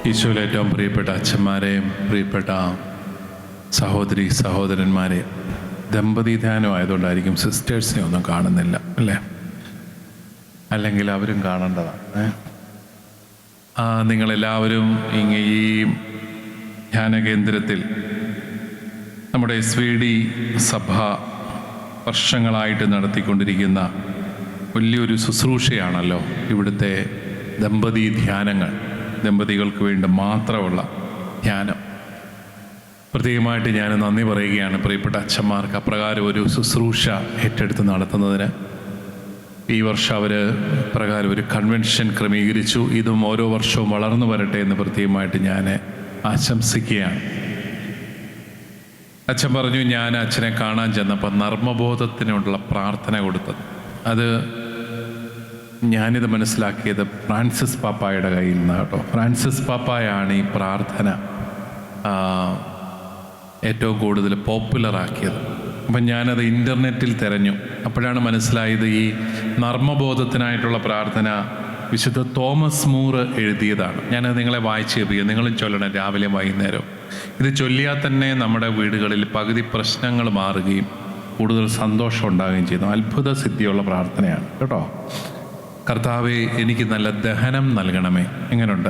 ഈശോയിലെ ഏറ്റവും പ്രിയപ്പെട്ട അച്ഛന്മാരെയും പ്രിയപ്പെട്ട സഹോദരി സഹോദരന്മാരെ, ദമ്പതി ധ്യാനമായതുകൊണ്ടായിരിക്കും സിസ്റ്റേഴ്സിനെ ഒന്നും കാണുന്നില്ല അല്ലേ? അല്ലെങ്കിൽ അവരും കാണേണ്ടതാണ്. നിങ്ങളെല്ലാവരും ഈ ധ്യാന കേന്ദ്രത്തിൽ നമ്മുടെ SVD സഭ വർഷങ്ങളായിട്ട് നടത്തിക്കൊണ്ടിരിക്കുന്ന വലിയൊരു ശുശ്രൂഷയാണല്ലോ ഇവിടുത്തെ ദമ്പതി ധ്യാനങ്ങൾ. ദമ്പതികൾക്ക് വേണ്ടി മാത്രമുള്ള ധ്യാനം. പ്രത്യേകമായിട്ട് ഞാൻ നന്ദി പറയുകയാണ് പ്രിയപ്പെട്ട അച്ഛന്മാർക്ക് അപ്രകാരം ഒരു ശുശ്രൂഷ ഏറ്റെടുത്ത് നടത്തുന്നതിന്. ഈ വർഷം അവർ പ്രകാരം ഒരു കൺവെൻഷൻ ക്രമീകരിച്ചു. ഇതും ഓരോ വർഷവും വളർന്നു വരട്ടെ എന്ന് പ്രത്യേകമായിട്ട് ഞാൻ ആശംസിക്കുകയാണ്. അച്ഛൻ പറഞ്ഞു, ഞാൻ അച്ഛനെ കാണാൻ ചെന്നപ്പോൾ നർമ്മബോധത്തിനുള്ള പ്രാർത്ഥന കൊടുത്തത്. അത് ഞാനിത് മനസ്സിലാക്കിയത് ഫ്രാൻസിസ് പാപ്പായുടെ കയ്യിൽ നിന്ന് കേട്ടോ. ഫ്രാൻസിസ് പാപ്പായാണ് ഈ പ്രാർത്ഥന ഏറ്റവും കൂടുതൽ പോപ്പുലറാക്കിയത്. അപ്പം ഞാനത് ഇൻ്റർനെറ്റിൽ തിരഞ്ഞു. അപ്പോഴാണ് മനസ്സിലായത് ഈ നർമ്മബോധത്തിനായിട്ടുള്ള പ്രാർത്ഥന വിശുദ്ധ തോമസ് മൂർ എഴുതിയതാണ്. ഞാനത് നിങ്ങളെ വായിച്ച് കേൾപ്പിക്കുക. നിങ്ങളും ചൊല്ലണം രാവിലെ വൈകുന്നേരം. ഇത് ചൊല്ലിയാൽ തന്നെ നമ്മുടെ വീടുകളിൽ പകുതി പ്രശ്നങ്ങൾ മാറുകയും കൂടുതൽ സന്തോഷം ഉണ്ടാകുകയും ചെയ്യുന്നു. അത്ഭുത സിദ്ധിയുള്ള പ്രാർത്ഥനയാണ് കേട്ടോ. കർത്താവേ, എനിക്ക് നല്ല ദഹനം നൽകണമേ. എങ്ങനെയുണ്ട്?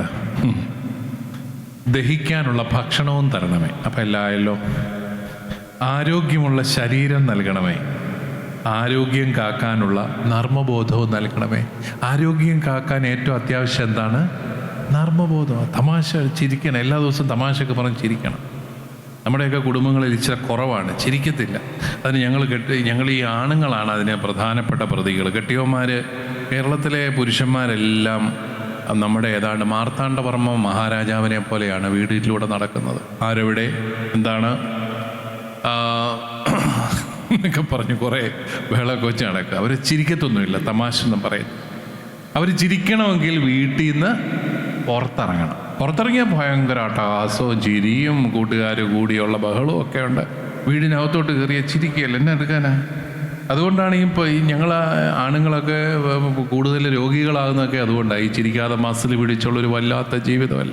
ദഹിക്കാനുള്ള ഭക്ഷണവും തരണമേ. അപ്പം എല്ലായല്ലോ. ആരോഗ്യമുള്ള ശരീരം നൽകണമേ. ആരോഗ്യം കാക്കാനുള്ള നർമ്മബോധവും നൽകണമേ. ആരോഗ്യം കാക്കാൻ ഏറ്റവും അത്യാവശ്യം എന്താണ്? നർമ്മബോധം. തമാശ ചിരിക്കണം. എല്ലാ ദിവസവും തമാശയൊക്കെ പറഞ്ഞ് ചിരിക്കണം. നമ്മുടെയൊക്കെ കുടുംബങ്ങളിൽ ഇച്ചിരി കുറവാണ്, ചിരിക്കത്തില്ല. അതിന് ഞങ്ങൾ ഈ ആണുങ്ങളാണ് അതിന് പ്രധാനപ്പെട്ട പ്രതികൾ. കെട്ടിയവന്മാർ, കേരളത്തിലെ പുരുഷന്മാരെല്ലാം നമ്മുടെ ഏതാണ്ട് മാർത്താണ്ഡവർമ്മ മഹാരാജാവിനെ പോലെയാണ് വീട്ടിലൂടെ നടക്കുന്നത്. ആരെവിടെ എന്താണ് എന്നൊക്കെ പറഞ്ഞ് കുറേ ബഹളമൊക്കെ വെച്ച് നടക്കുക. അവർ ചിരിക്കത്തൊന്നുമില്ല, തമാശ ഒന്നും പറയുന്നു. അവർ ചിരിക്കണമെങ്കിൽ വീട്ടിൽ നിന്ന് പുറത്തിറങ്ങണം. പുറത്തിറങ്ങിയാൽ ഭയങ്കര അട്ടഹാസവും ചിരിയും കൂട്ടുകാർ കൂടിയുള്ള ബഹളവും ഒക്കെ ഉണ്ട്. വീടിനകത്തോട്ട് കയറിയ ചിരിക്കുകയല്ല, എന്നെ എടുക്കാനാ? അതുകൊണ്ടാണ് ഇപ്പോൾ ഞങ്ങൾ ആണുങ്ങളൊക്കെ കൂടുതൽ രോഗികളാകുന്നതൊക്കെ അതുകൊണ്ടാണ്. ഈ ചിരിക്കാതെ മസിൽ പിടിച്ചുള്ളൊരു വല്ലാത്ത ജീവിതമല്ല.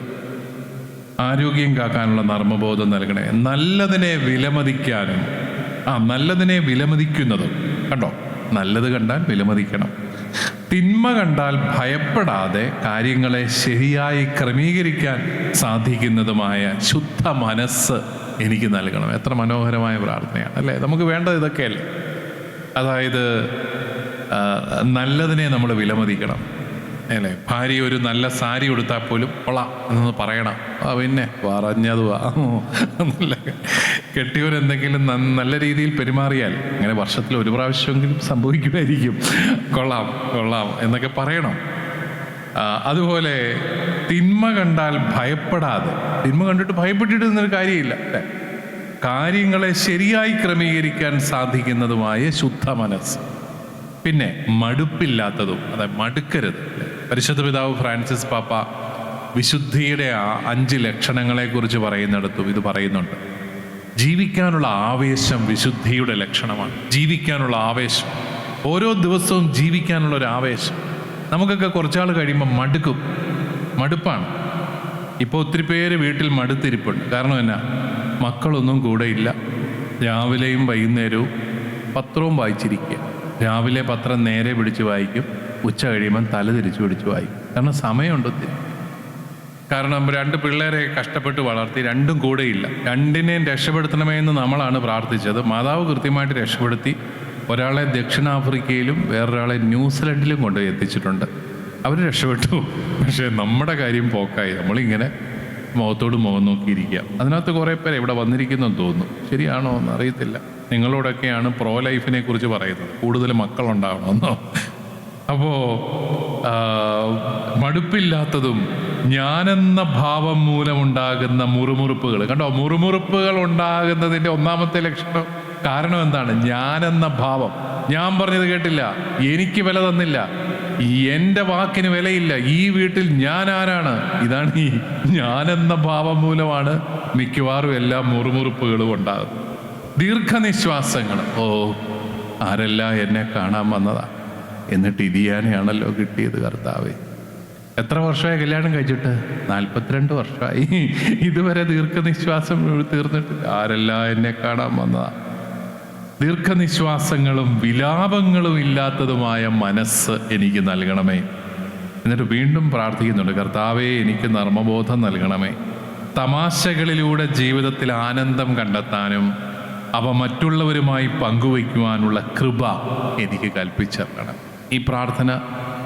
ആരോഗ്യം കാക്കാനുള്ള നർമ്മബോധം നൽകണേ. നല്ലതിനെ വിലമതിക്കാനും നല്ലതിനെ വിലമതിക്കുന്നതും കണ്ടോ. നല്ലത് കണ്ടാൽ വിലമതിക്കണം. തിന്മ കണ്ടാൽ ഭയപ്പെടാതെ കാര്യങ്ങളെ ശരിയായി ക്രമീകരിക്കാൻ സാധിക്കുന്നതുമായ ശുദ്ധ മനസ്സ് എനിക്ക് നൽകണം. എത്ര മനോഹരമായ പ്രാർത്ഥനയാണ് അല്ലേ? നമുക്ക് വേണ്ടത് ഇതൊക്കെയല്ലേ? അതായത് നല്ലതിനെ നമ്മൾ വിലമതിക്കണം അല്ലേ? ഭാര്യ ഒരു നല്ല സാരി ഉടുത്താൽ പോലും കൊള്ളാം എന്നൊന്ന് പറയണം. പിന്നെ പറഞ്ഞതുവാ എന്നല്ല. കെട്ടിയവരെന്തെങ്കിലും നല്ല രീതിയിൽ പെരുമാറിയാൽ, അങ്ങനെ വർഷത്തിൽ ഒരു പ്രാവശ്യമെങ്കിലും സംഭവിക്കുമായിരിക്കും, കൊള്ളാം കൊള്ളാം എന്നൊക്കെ പറയണം. അതുപോലെ തിന്മ കണ്ടാൽ ഭയപ്പെടാതെ, തിന്മ കണ്ടിട്ട് ഭയപ്പെട്ടിട്ട് നിന്നൊരു കാര്യമില്ല അല്ലേ? കാര്യങ്ങളെ ശരിയായി ക്രമീകരിക്കാൻ സാധിക്കുന്നതുമായ ശുദ്ധ മനസ്സ്. പിന്നെ മടുപ്പില്ലാത്തതും, അതായത് മടുക്കരുത്. പരിശുദ്ധ പിതാവ് ഫ്രാൻസിസ് പാപ്പ വിശുദ്ധിയുടെ 5 ലക്ഷണങ്ങളെക്കുറിച്ച് പറയുന്നിടത്തും ഇത് പറയുന്നുണ്ട്. ജീവിക്കാനുള്ള ആവേശം വിശുദ്ധിയുടെ ലക്ഷണമാണ്. ജീവിക്കാനുള്ള ആവേശം, ഓരോ ദിവസവും ജീവിക്കാനുള്ള ഒരു ആവേശം. നമുക്കൊക്കെ കുറച്ചാൾ കഴിയുമ്പോൾ മടുപ്പാണ്. ഇപ്പോൾ ഒത്തിരി പേര് വീട്ടിൽ മടുത്തിരിപ്പുണ്ട്. കാരണം എന്നാ? മക്കളൊന്നും കൂടെയില്ല. രാവിലെയും വൈകുന്നേരവും പത്രവും വായിച്ചിരിക്കുക. രാവിലെ പത്രം നേരെ പിടിച്ച് വായിക്കും, ഉച്ച കഴിയുമ്പം തല തിരിച്ചു പിടിച്ച് വായിക്കും. കാരണം സമയമുണ്ട് ഒത്തിരി. കാരണം 2 പിള്ളേരെ കഷ്ടപ്പെട്ട് വളർത്തി, രണ്ടും കൂടെയില്ല. രണ്ടിനെയും രക്ഷപ്പെടുത്തണമേ എന്ന് നമ്മളാണ് പ്രാർത്ഥിച്ചത്. മാതാവ് കൃത്യമായിട്ട് രക്ഷപ്പെടുത്തി. ഒരാളെ ദക്ഷിണാഫ്രിക്കയിലും വേറൊരാളെ ന്യൂസിലൻഡിലും കൊണ്ടുപോയി എത്തിച്ചിട്ടുണ്ട്. അവർ രക്ഷപ്പെട്ടു. പക്ഷേ നമ്മുടെ കാര്യം പോക്കായി. നമ്മളിങ്ങനെ മുഖത്തോട് മുഖം നോക്കിയിരിക്കുക. അതിനകത്ത് കുറേ പേര് ഇവിടെ വന്നിരിക്കുന്നെന്ന് തോന്നുന്നു. ശരിയാണോ എന്ന് അറിയത്തില്ല. നിങ്ങളോടൊക്കെയാണ് പ്രോ ലൈഫിനെ കുറിച്ച് പറയുന്നത്, കൂടുതൽ മക്കളുണ്ടാവണമെന്നോ. അപ്പോൾ മടുപ്പില്ലാത്തതും ഞാനെന്ന ഭാവം മൂലമുണ്ടാകുന്ന മുറുമുറുപ്പുകൾ കണ്ടോ. മുറുമുറുപ്പുകൾ ഉണ്ടാകുന്നതിൻ്റെ ഒന്നാമത്തെ ലക്ഷണം കാരണം എന്താണ്? ഞാനെന്ന ഭാവം. ഞാൻ പറഞ്ഞത് കേട്ടില്ല, എനിക്ക് വില തന്നില്ല, എൻ്റെ വാക്കിന് വിലയില്ല, ഈ വീട്ടിൽ ഞാൻ ആരാണ്? ഇതാണ് ഈ ഞാനെന്ന ഭാവം മൂലമാണ് മിക്കവാറും എല്ലാ മുറുമുറുപ്പുകളും ഉണ്ടാകുന്നത്. ദീർഘനിശ്വാസങ്ങൾ. ആരെല്ലാം എന്നെ കാണാൻ വന്നതാ, എന്നിട്ട് ഇതിയാനെയാണല്ലോ കിട്ടിയത് കർത്താവേ. എത്ര വർഷമായി കല്യാണം കഴിച്ചിട്ട്? 42 വർഷമായി. ഇതുവരെ ദീർഘനിശ്വാസം തീർന്നിട്ടില്ല. ആരെല്ലാം എന്നെ കാണാൻ വന്നതാ. ദീർഘനിശ്വാസങ്ങളും വിലാപങ്ങളും ഇല്ലാത്തതുമായ മനസ്സ് എനിക്ക് നൽകണമേ. എന്നിട്ട് വീണ്ടും പ്രാർത്ഥിക്കുന്നുണ്ട്, കർത്താവേ എനിക്ക് നർമ്മബോധം നൽകണമേ. തമാശകളിലൂടെ ജീവിതത്തിൽ ആനന്ദം കണ്ടെത്താനും അവ മറ്റുള്ളവരുമായി പങ്കുവയ്ക്കുവാനുള്ള കൃപ എനിക്ക് കൽപ്പിച്ചിരണം. ഈ പ്രാർത്ഥന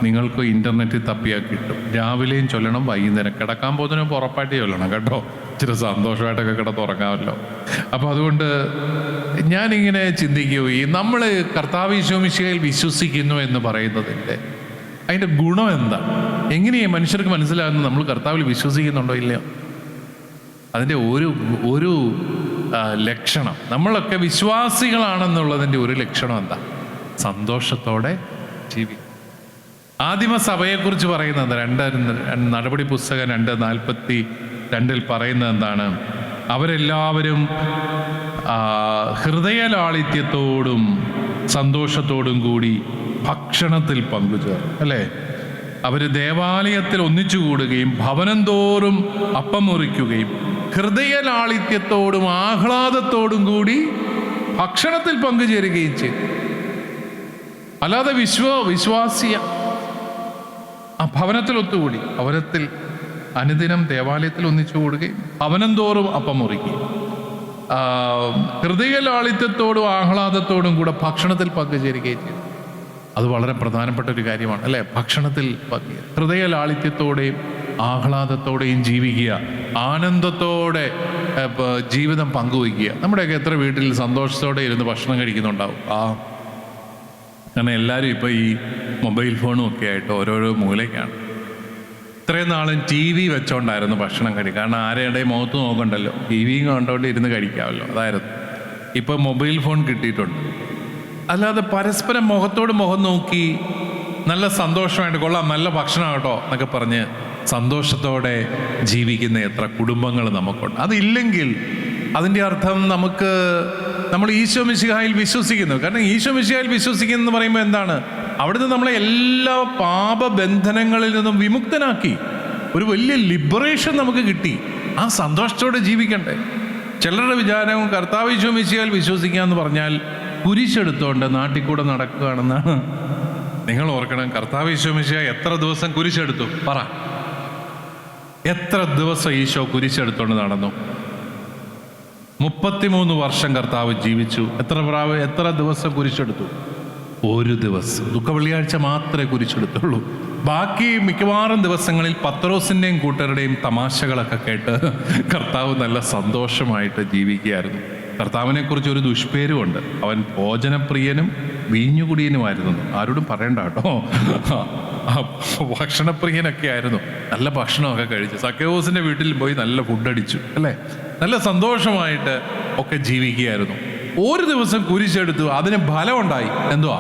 നിങ്ങൾക്ക് ഇൻ്റർനെറ്റിൽ തപ്പിയാൽ കിട്ടും. രാവിലെയും ചൊല്ലണം, വൈകുന്നേരം കിടക്കാൻ പോകുന്നതിന് ഉറപ്പായിട്ട് ചൊല്ലണം കേട്ടോ. ഇച്ചിരി സന്തോഷമായിട്ടൊക്കെ കിടന്നുറങ്ങാമല്ലോ. അപ്പോൾ അതുകൊണ്ട് ഞാനിങ്ങനെ ചിന്തിക്കുകയും, നമ്മൾ കർത്താവ് ഈശോ മിശിഹായിൽ വിശ്വസിക്കുന്നു എന്ന് പറയുന്നതിൻ്റെ അതിൻ്റെ ഗുണം എന്താ? എങ്ങനെയാണ് മനുഷ്യർക്ക് മനസ്സിലാകുന്നത് നമ്മൾ കർത്താവിൽ വിശ്വസിക്കുന്നുണ്ടോ ഇല്ലയോ? അതിൻ്റെ ഒരു ലക്ഷണം, നമ്മളൊക്കെ വിശ്വാസികളാണെന്നുള്ളതിൻ്റെ ഒരു ലക്ഷണം എന്താ? സന്തോഷത്തോടെ ജീവിക്കും. ആദിമ സഭയെക്കുറിച്ച് പറയുന്നത് നടപടി പുസ്തകം 2:42 പറയുന്നത് എന്താണ്? അവരെല്ലാവരും ഹൃദയലാളിത്യത്തോടും സന്തോഷത്തോടും കൂടി ഭക്ഷണത്തിൽ പങ്കുചേർന്നു, അല്ലേ? അവർ ദേവാലയത്തിൽ ഒന്നിച്ചുകൂടുകയും ഭവനം തോറും അപ്പം മുറിക്കുകയും ഹൃദയലാളിത്യത്തോടും ആഹ്ലാദത്തോടും കൂടി ഭക്ഷണത്തിൽ പങ്കുചേരുകയും ചെയ്തു. അല്ലാതെ വിശ്വാസിയ ആ ഭവനത്തിൽ ഒത്തുകൂടി, ഭവനത്തിൽ അനുദിനം ദേവാലയത്തിൽ ഒന്നിച്ചു കൂടുകയും ഭവനം തോറും അപ്പം മുറിക്കുകയും ഹൃദയലാളിത്യത്തോടും ആഹ്ലാദത്തോടും കൂടെ ഭക്ഷണത്തിൽ പങ്കുചേരുകയും ചെയ്തു. അത് വളരെ പ്രധാനപ്പെട്ട ഒരു കാര്യമാണ്, അല്ലേ? ഭക്ഷണത്തിൽ ഹൃദയലാളിത്യത്തോടെയും ആഹ്ലാദത്തോടെയും ജീവിക്കുക, ആനന്ദത്തോടെ ജീവിതം പങ്കുവയ്ക്കുക. നമ്മുടെയൊക്കെ എത്ര വീട്ടിൽ സന്തോഷത്തോടെ ഇരുന്ന് ഭക്ഷണം കഴിക്കുന്നുണ്ടാവും? കാരണം എല്ലാവരും ഇപ്പോൾ ഈ മൊബൈൽ ഫോണും ഒക്കെ ആയിട്ട് ഓരോരോ മൂലയ്ക്കാണ്. ഇത്രയും നാളും TV വെച്ചോണ്ടായിരുന്നു ഭക്ഷണം കഴിക്കുക. കാരണം ആരുടെയും മുഖത്ത് നോക്കണ്ടല്ലോ, TV കണ്ടോണ്ട് ഇരുന്ന് കഴിക്കാമല്ലോ, അതായിരുന്നു. ഇപ്പം മൊബൈൽ ഫോൺ കിട്ടിയിട്ടുണ്ട്. അല്ലാതെ പരസ്പരം മുഖത്തോട് മുഖം നോക്കി നല്ല സന്തോഷമായിട്ട് കൊള്ളാം, നല്ല ഭക്ഷണം കേട്ടോ എന്നൊക്കെ പറഞ്ഞ് സന്തോഷത്തോടെ ജീവിക്കുന്ന എത്ര കുടുംബങ്ങൾ നമുക്കുണ്ട്. അതില്ലെങ്കിൽ അതിൻ്റെ അർത്ഥം നമ്മൾ ഈശോ മിശിഹായിൽ വിശ്വസിക്കുന്നു. കാരണം ഈശോ മിശിഹായിൽ വിശ്വസിക്കുന്നു എന്ന് പറയുമ്പോൾ എന്താണ്? അവിടുന്ന് നമ്മളെ എല്ലാ പാപബന്ധനങ്ങളിൽ നിന്നും വിമുക്തനാക്കി, ഒരു വലിയ ലിബറേഷൻ നമുക്ക് കിട്ടി. ആ സന്തോഷത്തോടെ ജീവിക്കണ്ടേ? ചിലരുടെ വിചാരവും കർത്താവ് ഈശോ മിശിഹായിൽ വിശ്വസിക്കുക എന്ന് പറഞ്ഞാൽ കുരിശെടുത്തോണ്ട് നാട്ടിൽ കൂടെ നടക്കുകയാണെന്നാണ്. നിങ്ങൾ ഓർക്കണം, കർത്താവ് ഈശോ മിശിഹ എത്ര ദിവസം കുരിശെടുത്തു? പറ, എത്ര ദിവസം ഈശോ കുരിശെടുത്തോണ്ട് നടന്നു? 33 വർഷം കർത്താവ് ജീവിച്ചു. എത്ര ദിവസം കുരിശെടുത്തു? ഒരു ദിവസം. ദുഃഖവെള്ളിയാഴ്ച മാത്രമേ കുരിശെടുത്തുള്ളൂ. ബാക്കി മിക്കവാറും ദിവസങ്ങളിൽ പത്രോസിൻ്റെയും കൂട്ടരുടെയും തമാശകളൊക്കെ കേട്ട് കർത്താവ് നല്ല സന്തോഷമായിട്ട് ജീവിക്കുകയായിരുന്നു. കർത്താവിനെ കുറിച്ച് ഒരു ദുഷ്പേരുമുണ്ട്, അവൻ ഭോജനപ്രിയനും വീഞ്ഞുകുടിയനുമായിരുന്നു. ആരോടും പറയണ്ട കേട്ടോ, ഭക്ഷണപ്രിയനൊക്കെ ആയിരുന്നു. നല്ല ഭക്ഷണമൊക്കെ കഴിച്ചു, സക്കേവൂസിന്റെ വീട്ടിൽ പോയി നല്ല ഫുഡ് അടിച്ചു, അല്ലേ? നല്ല സന്തോഷമായിട്ട് ഒക്കെ ജീവിക്കുകയായിരുന്നു. ഒരു ദിവസം കുരിശെടുത്തു, അതിന് ഫലമുണ്ടായി. എന്തുവാ?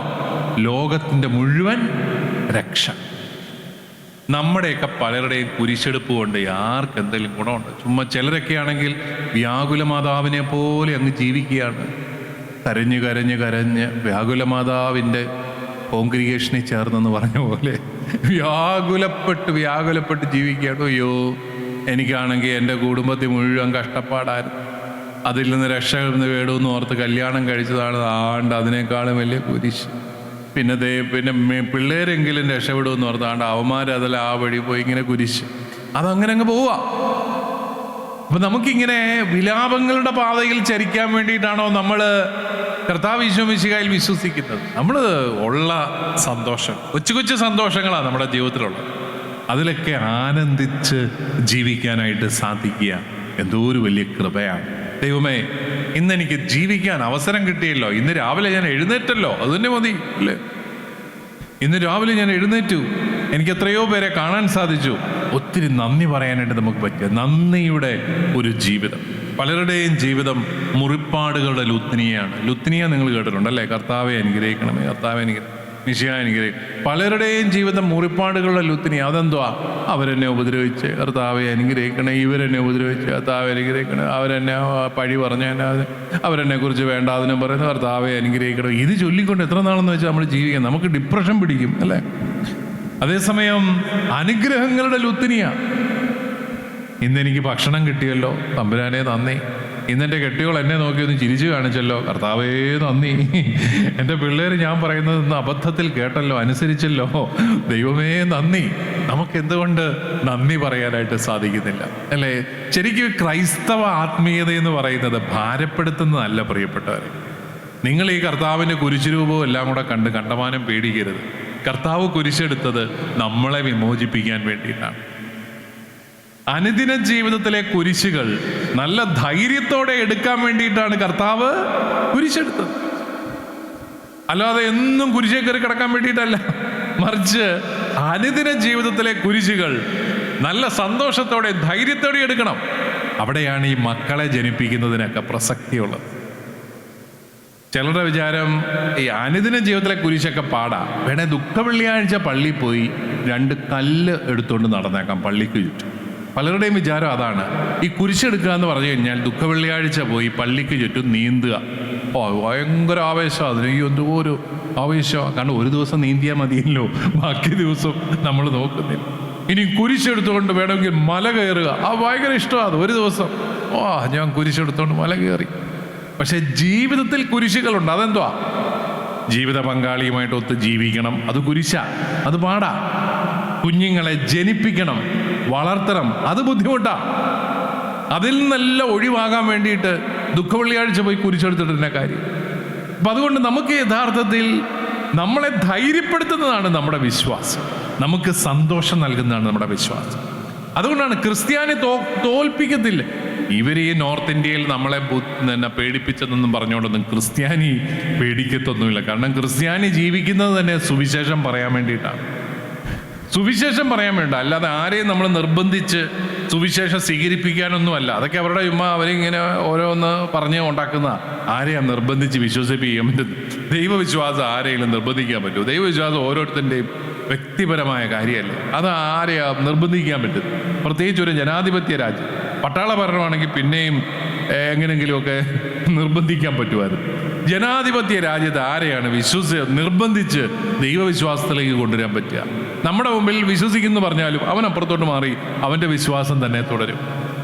ലോകത്തിന്റെ മുഴുവൻ രക്ഷ. നമ്മുടെയൊക്കെ പലരുടെയും കുരിശെടുപ്പ് കൊണ്ട് ആർക്കെന്തെങ്കിലും ഗുണമുണ്ട്? ചുമ്മാ ചിലരൊക്കെ ആണെങ്കിൽ വ്യാകുലമാതാവിനെ പോലെ അങ്ങ് ജീവിക്കുകയാണ്. കരഞ്ഞ് കരഞ്ഞ് കരഞ്ഞ് വ്യാകുലമാതാവിൻ്റെ കോൺഗ്രിഗേഷനിൽ ചേർന്നെന്ന് പറഞ്ഞ പോലെ വ്യാകുലപ്പെട്ട് ജീവിക്കുകയാണ്. അയ്യോ, എനിക്കാണെങ്കിൽ എൻ്റെ കുടുംബത്തിൽ മുഴുവൻ കഷ്ടപ്പാടായിരുന്നു, അതിൽ നിന്ന് രക്ഷ വേണമെന്ന് ഓർത്ത് കല്യാണം കഴിച്ചതാണ്, അതിനേക്കാളും വലിയ കുരിശ്. പിന്നെ പിള്ളേരെങ്കിലും രക്ഷപ്പെടുമെന്ന് ഓർത്താണ്ട് അവന്മാരതിൽ ആ വഴി പോയി ഇങ്ങനെ കുരിശ്. അതങ്ങനെ അങ്ങ് പോവുക. അപ്പൊ നമുക്കിങ്ങനെ വിലാപങ്ങളുടെ പാതയിൽ ചരിക്കാൻ വേണ്ടിയിട്ടാണോ നമ്മൾ കർത്താവ് ഈശോ മിശിഹായിൽ വിശ്വസിക്കുന്നത്? നമ്മൾ ഉള്ള സന്തോഷം, കൊച്ചു കൊച്ചു സന്തോഷങ്ങളാണ് നമ്മുടെ ജീവിതത്തിലുള്ളത്. അതിലൊക്കെ ആനന്ദിച്ച് ജീവിക്കാനായിട്ട് സാധിക്കുക എന്തോ ഒരു വലിയ കൃപയാണ്. ദൈവമേ, ഇന്നെനിക്ക് ജീവിക്കാൻ അവസരം കിട്ടിയല്ലോ, ഇന്ന് രാവിലെ ഞാൻ എഴുന്നേറ്റല്ലോ, അത് തന്നെ മതി, അല്ലേ? ഇന്ന് രാവിലെ ഞാൻ എഴുന്നേറ്റു, എനിക്ക് എത്രയോ പേരെ കാണാൻ സാധിച്ചു. ഒത്തിരി നന്ദി പറയാനായിട്ട് നമുക്ക് പറ്റിയ നന്ദിയുടെ ഒരു ജീവിതം. പലരുടെയും ജീവിതം മുറിപ്പാടുകളുടെ ലുത്തിനിയാണ്. ലുത്തിനിയ നിങ്ങൾ കേട്ടിട്ടുണ്ടല്ലേ? കർത്താവെ അനുഗ്രഹിക്കണമേ, കർത്താവെ അനുഗ്രഹിക്കണം, മിശിഹാ അനുഗ്രഹിക്കും. പലരുടെയും ജീവിതം മുറിപ്പാടുകളുടെ ലുത്തിനിയ. അതെന്തുവാ? അവരെന്നെ ഉപദ്രവിച്ച് കർത്താവെ അനുഗ്രഹിക്കണേ, ഇവരെന്നെ ഉപദ്രവിച്ച് കർത്താവെ അനുഗ്രഹിക്കണേ, അവരെന്നെ പഴി പറഞ്ഞ അവരെന്നെ കുറിച്ച് വേണ്ടാതിനും പറയുന്നത് കർത്താവെ അനുഗ്രഹിക്കണം. ഇത് ചൊല്ലിക്കൊണ്ട് എത്ര നാളെന്ന് വെച്ചാൽ നമ്മൾ ജീവിക്കാം? നമുക്ക് ഡിപ്രഷൻ പിടിക്കും, അല്ലേ? അതേസമയം അനുഗ്രഹങ്ങളുടെ ലുത്തിനിയാ. ഇന്നെനിക്ക് ഭക്ഷണം കിട്ടിയല്ലോ, തമ്പുരാനെ നന്ദി. ഇന്നെൻ്റെ കെട്ടിയോൾ എന്നെ നോക്കി ഒന്ന് ചിരിച്ചു കാണിച്ചല്ലോ, കർത്താവേ നന്ദി. എൻ്റെ പിള്ളേർ ഞാൻ പറയുന്നത് ഇന്ന് അബദ്ധത്തിൽ കേട്ടല്ലോ, അനുസരിച്ചല്ലോ, ദൈവമേ നന്ദി. നമുക്ക് എന്തുകൊണ്ട് നന്ദി പറയാനായിട്ട് സാധിക്കുന്നില്ല അല്ലേ? ശരിക്കും ക്രൈസ്തവ ആത്മീയത എന്ന് പറയുന്നത് ഭാരപ്പെടുത്തുന്നതല്ല പ്രിയപ്പെട്ടവരെ. നിങ്ങൾ ഈ കർത്താവിൻ്റെ കുരിശുരൂപവും എല്ലാം കൂടെ കണ്ട് കണ്ടമാനം പേടിക്കരുത്. കർത്താവ് കുരിശെടുത്തത് നമ്മളെ വിമോചിപ്പിക്കാൻ വേണ്ടിയിട്ടാണ്. അനുദിന ജീവിതത്തിലെ കുരിശുകൾ നല്ല ധൈര്യത്തോടെ എടുക്കാൻ വേണ്ടിയിട്ടാണ് കർത്താവ് കുരിശെടുത്തത്. അല്ലാതെ എന്നും കുരിശേ കയറി കിടക്കാൻ വേണ്ടിയിട്ടല്ല. മറിച്ച് അനുദിന ജീവിതത്തിലെ കുരിശുകൾ നല്ല സന്തോഷത്തോടെ ധൈര്യത്തോടെ എടുക്കണം. അവിടെയാണ് ഈ മക്കളെ ജനിപ്പിക്കുന്നതിനൊക്കെ പ്രസക്തിയുള്ളത്. ചിലരുടെ വിചാരം ഈ അനുദിന ജീവിതത്തിലെ കുരിശൊക്കെ പാടാ. വേണേ ദുഃഖ വെള്ളിയാഴ്ച പള്ളിയിൽ പോയി 2 കല്ല് എടുത്തുകൊണ്ട് നടന്നേക്കാം പള്ളിക്ക് ചുറ്റും. പലരുടെയും വിചാരം അതാണ്. ഈ കുരിശെടുക്കുക എന്ന് പറഞ്ഞു കഴിഞ്ഞാൽ ദുഃഖ വെള്ളിയാഴ്ച പോയി പള്ളിക്ക് ചുറ്റും നീന്തുക. ഭയങ്കര ആവേശമാണ് അതിന്. ഈ എന്തോ ഒരു ആവേശമാണ്. കാരണം ഒരു ദിവസം നീന്തിയാൽ മതിയല്ലോ, ബാക്കി ദിവസം നമ്മൾ നോക്കുന്നില്ല. ഇനി കുരിശെടുത്തുകൊണ്ട് വേണമെങ്കിൽ മല കയറുക, ഭയങ്കര ഇഷ്ടമാണ്. ഒരു ദിവസം ഞാൻ കുരിശെടുത്തുകൊണ്ട് മല കയറി. പക്ഷെ ജീവിതത്തിൽ കുരിശുകളുണ്ട്. അതെന്തുവാ? ജീവിത പങ്കാളിയുമായിട്ട് ഒത്ത് ജീവിക്കണം, അത് കുരിശാ, അത് പാടാ. കുഞ്ഞുങ്ങളെ ജനിപ്പിക്കണം, വളർത്തണം, അത് ബുദ്ധിമുട്ടാ. അതിൽ നിന്നെല്ലാം ഒഴിവാകാൻ വേണ്ടിയിട്ട് ദുഃഖ വെള്ളിയാഴ്ച പോയി കുരിശെടുത്തിട്ടുള്ള കാര്യം. അപ്പം അതുകൊണ്ട് നമുക്ക് യഥാർത്ഥത്തിൽ നമ്മളെ ധൈര്യപ്പെടുത്തുന്നതാണ് നമ്മുടെ വിശ്വാസം, നമുക്ക് സന്തോഷം നൽകുന്നതാണ് നമ്മുടെ വിശ്വാസം. അതുകൊണ്ടാണ് ക്രിസ്ത്യാനി തോൽപ്പിക്കത്തില്ല. ഇവർ ഈ നോർത്ത് ഇന്ത്യയിൽ നമ്മളെ പേടിപ്പിച്ചതെന്നും പറഞ്ഞുകൊണ്ടൊന്നും ക്രിസ്ത്യാനി പേടിക്കത്തൊന്നുമില്ല. കാരണം ക്രിസ്ത്യാനി ജീവിക്കുന്നത് തന്നെ സുവിശേഷം പറയാൻ വേണ്ടിയിട്ടാണ്. സുവിശേഷം പറയാൻ വേണ്ട, അല്ലാതെ ആരെയും നമ്മൾ നിർബന്ധിച്ച് സുവിശേഷം സ്വീകരിപ്പിക്കാനൊന്നുമല്ല. അതൊക്കെ അവരുടെ അവരിങ്ങനെ ഓരോന്ന് പറഞ്ഞ് ഉണ്ടാക്കുന്ന. ആരെയാണ് നിർബന്ധിച്ച് വിശ്വസിപ്പിക്കാൻ പറ്റുന്നത്? ദൈവവിശ്വാസം ആരെയും നിർബന്ധിക്കാൻ പറ്റുമോ? ദൈവവിശ്വാസം ഓരോരുത്തരുടെയും വ്യക്തിപരമായ കാര്യമല്ലേ. അത് ആരെയാ നിർബന്ധിക്കാൻ പറ്റും? പ്രത്യേകിച്ച് ഒരു ജനാധിപത്യ രാജ്യം. പട്ടാള ഭരണമാണെങ്കിൽ പിന്നെയും എങ്ങനെയെങ്കിലുമൊക്കെ നിർബന്ധിക്കാൻ പറ്റുമായിരുന്നു. ജനാധിപത്യ രാജ്യത്ത് ആരെയാണ് നിർബന്ധിച്ച് ദൈവവിശ്വാസത്തിലേക്ക് കൊണ്ടുവരാൻ പറ്റുക? നമ്മുടെ മുമ്പിൽ വിശ്വസിക്കുന്നു പറഞ്ഞാലും അവൻ അപ്പുറത്തോട്ട് മാറി അവൻ്റെ വിശ്വാസം തന്നെ തുടരും.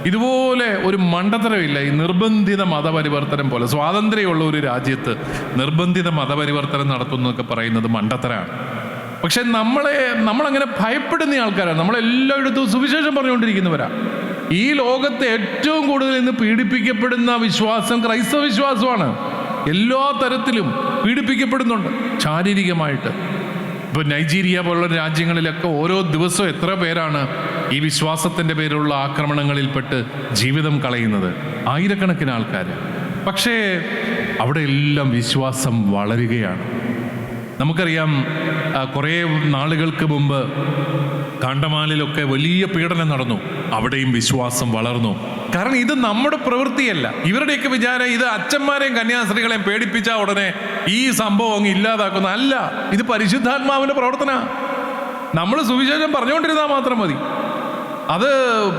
ഇതുപോലെ ഒരു മണ്ടത്തരമില്ല ഈ നിർബന്ധിത മതപരിവർത്തനം പോലെ. സ്വാതന്ത്ര്യമുള്ള ഒരു രാജ്യത്ത് നിർബന്ധിത മതപരിവർത്തനം നടത്തുന്നതൊക്കെ പറയുന്നത് മണ്ടത്തരമാണ്. പക്ഷെ നമ്മളങ്ങനെ ഭയപ്പെടുന്ന ആൾക്കാരാണ്. നമ്മളെല്ലായിടത്തും സുവിശേഷം പറഞ്ഞുകൊണ്ടിരിക്കുന്നവരാ. ഈ ലോകത്തെ ഏറ്റവും കൂടുതൽ ഇന്ന് പീഡിപ്പിക്കപ്പെടുന്ന വിശ്വാസം ക്രൈസ്തവ വിശ്വാസമാണ്. എല്ലാ തരത്തിലും പീഡിപ്പിക്കപ്പെടുന്നുണ്ട് ശാരീരികമായിട്ട്. ഇപ്പോൾ നൈജീരിയ പോലുള്ള രാജ്യങ്ങളിലൊക്കെ ഓരോ ദിവസവും എത്ര പേരാണ് ഈ വിശ്വാസത്തിൻ്റെ പേരിലുള്ള ആക്രമണങ്ങളിൽപ്പെട്ട് ജീവിതം കളയുന്നത്? ആയിരക്കണക്കിന് ആൾക്കാർ. പക്ഷേ അവിടെ എല്ലാം വിശ്വാസം വളരുകയാണ്. നമുക്കറിയാം, കുറേ നാളുകൾക്ക് മുമ്പ് കാണ്ടമാലിലൊക്കെ വലിയ പീഡനം നടന്നു. അവിടെയും വിശ്വാസം വളർന്നു. കാരണം ഇത് നമ്മുടെ പ്രവൃത്തിയല്ല. ഇവരുടെയൊക്കെ വിചാരം ഇത് അച്ഛന്മാരെയും കന്യാസ്ത്രീകളെയും പേടിപ്പിച്ചാൽ ഉടനെ ഈ സംഭവം അങ്ങ് ഇല്ലാതാക്കുന്ന അല്ല. ഇത് പരിശുദ്ധാത്മാവിൻ്റെ പ്രവർത്തന. നമ്മൾ സുവിശേഷം പറഞ്ഞുകൊണ്ടിരുന്നാൽ മാത്രം മതി. അത്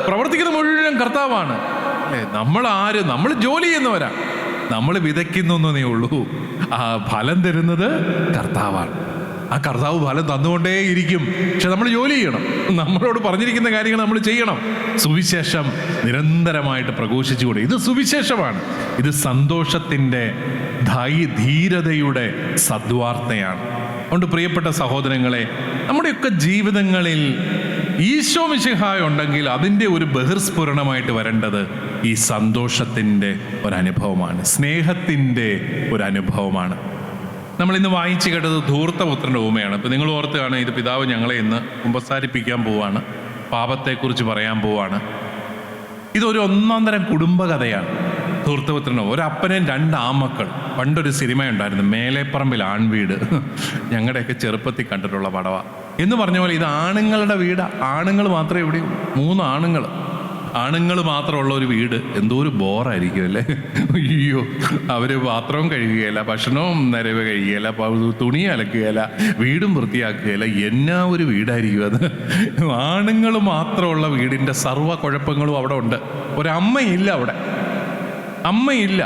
പ്രവർത്തിക്കുന്ന മുഴുവൻ കർത്താവാണ്. നമ്മൾ ജോലി ചെയ്യുന്നവരാ. നമ്മൾ വിതയ്ക്കുന്നേ ഉള്ളൂ. ആ ഫലം തരുന്നത് കർത്താവാണ്. ആ കർത്താവ് ഫലം തന്നുകൊണ്ടേയിരിക്കും. പക്ഷെ നമ്മൾ ജോലി ചെയ്യണം. നമ്മളോട് പറഞ്ഞിരിക്കുന്ന കാര്യങ്ങൾ നമ്മൾ ചെയ്യണം. സുവിശേഷം നിരന്തരമായിട്ട് പ്രഘോഷിച്ചുകൂടെ. ഇത് സുവിശേഷമാണ്. ഇത് സന്തോഷത്തിൻ്റെ ധീരതയുടെ സദ്വാർത്തയാണ്. അതുകൊണ്ട് പ്രിയപ്പെട്ട സഹോദരങ്ങളെ, നമ്മുടെയൊക്കെ ജീവിതങ്ങളിൽ ഈശോ മിശിഹായ ഉണ്ടെങ്കിൽ അതിൻ്റെ ഒരു ബഹിർസ്ഫുരണമായിട്ട് വരേണ്ടത് ഈ സന്തോഷത്തിൻ്റെ ഒരനുഭവമാണ്, സ്നേഹത്തിൻ്റെ ഒരനുഭവമാണ്. നമ്മളിന്ന് വായിച്ചു കേട്ടത് ധൂർത്തപുത്രൻ്റെ ഉപമയാണ്. ഇപ്പം നിങ്ങൾ ഓർത്തുകയാണ്, ഇത് പിതാവ് ഞങ്ങളെ ഇന്ന് കുമ്പസാരിപ്പിക്കാൻ പോവാണ്, പാപത്തെക്കുറിച്ച് പറയാൻ പോവാണ്. ഇതൊരു ഒന്നാം തരം കുടുംബകഥയാണ്. ധൂർത്തപുത്രനോ ഒരപ്പനും 2 ആമക്കൾ. പണ്ടൊരു സിനിമയുണ്ടായിരുന്നു, മേലേപ്പറമ്പിൽ ആൺവീട്. ഞങ്ങളുടെയൊക്കെ ചെറുപ്പത്തിൽ കണ്ടിട്ടുള്ള പടവ എന്ന് പറഞ്ഞ പോലെ ഇത് ആണുങ്ങളുടെ വീട്. ആണുങ്ങൾ മാത്രമേ ഇവിടെ 3 ആണുങ്ങൾ മാത്രമുള്ള ഒരു വീട്. എന്തോ ഒരു ബോറായിരിക്കും അല്ലേ? അയ്യോ, അവർ പാത്രവും കഴുകുകയില്ല, ഭക്ഷണവും നിരവ് കഴിയുകയില്ല, തുണി അലക്കുകയില്ല, വീടും വൃത്തിയാക്കുകയില്ല. എന്നാ ഒരു വീടായിരിക്കും അത്. ആണുങ്ങൾ മാത്രമുള്ള വീടിൻ്റെ സർവ്വ കുഴപ്പങ്ങളും അവിടെ ഉണ്ട്. ഒരമ്മയില്ല അവിടെ, അമ്മയില്ല.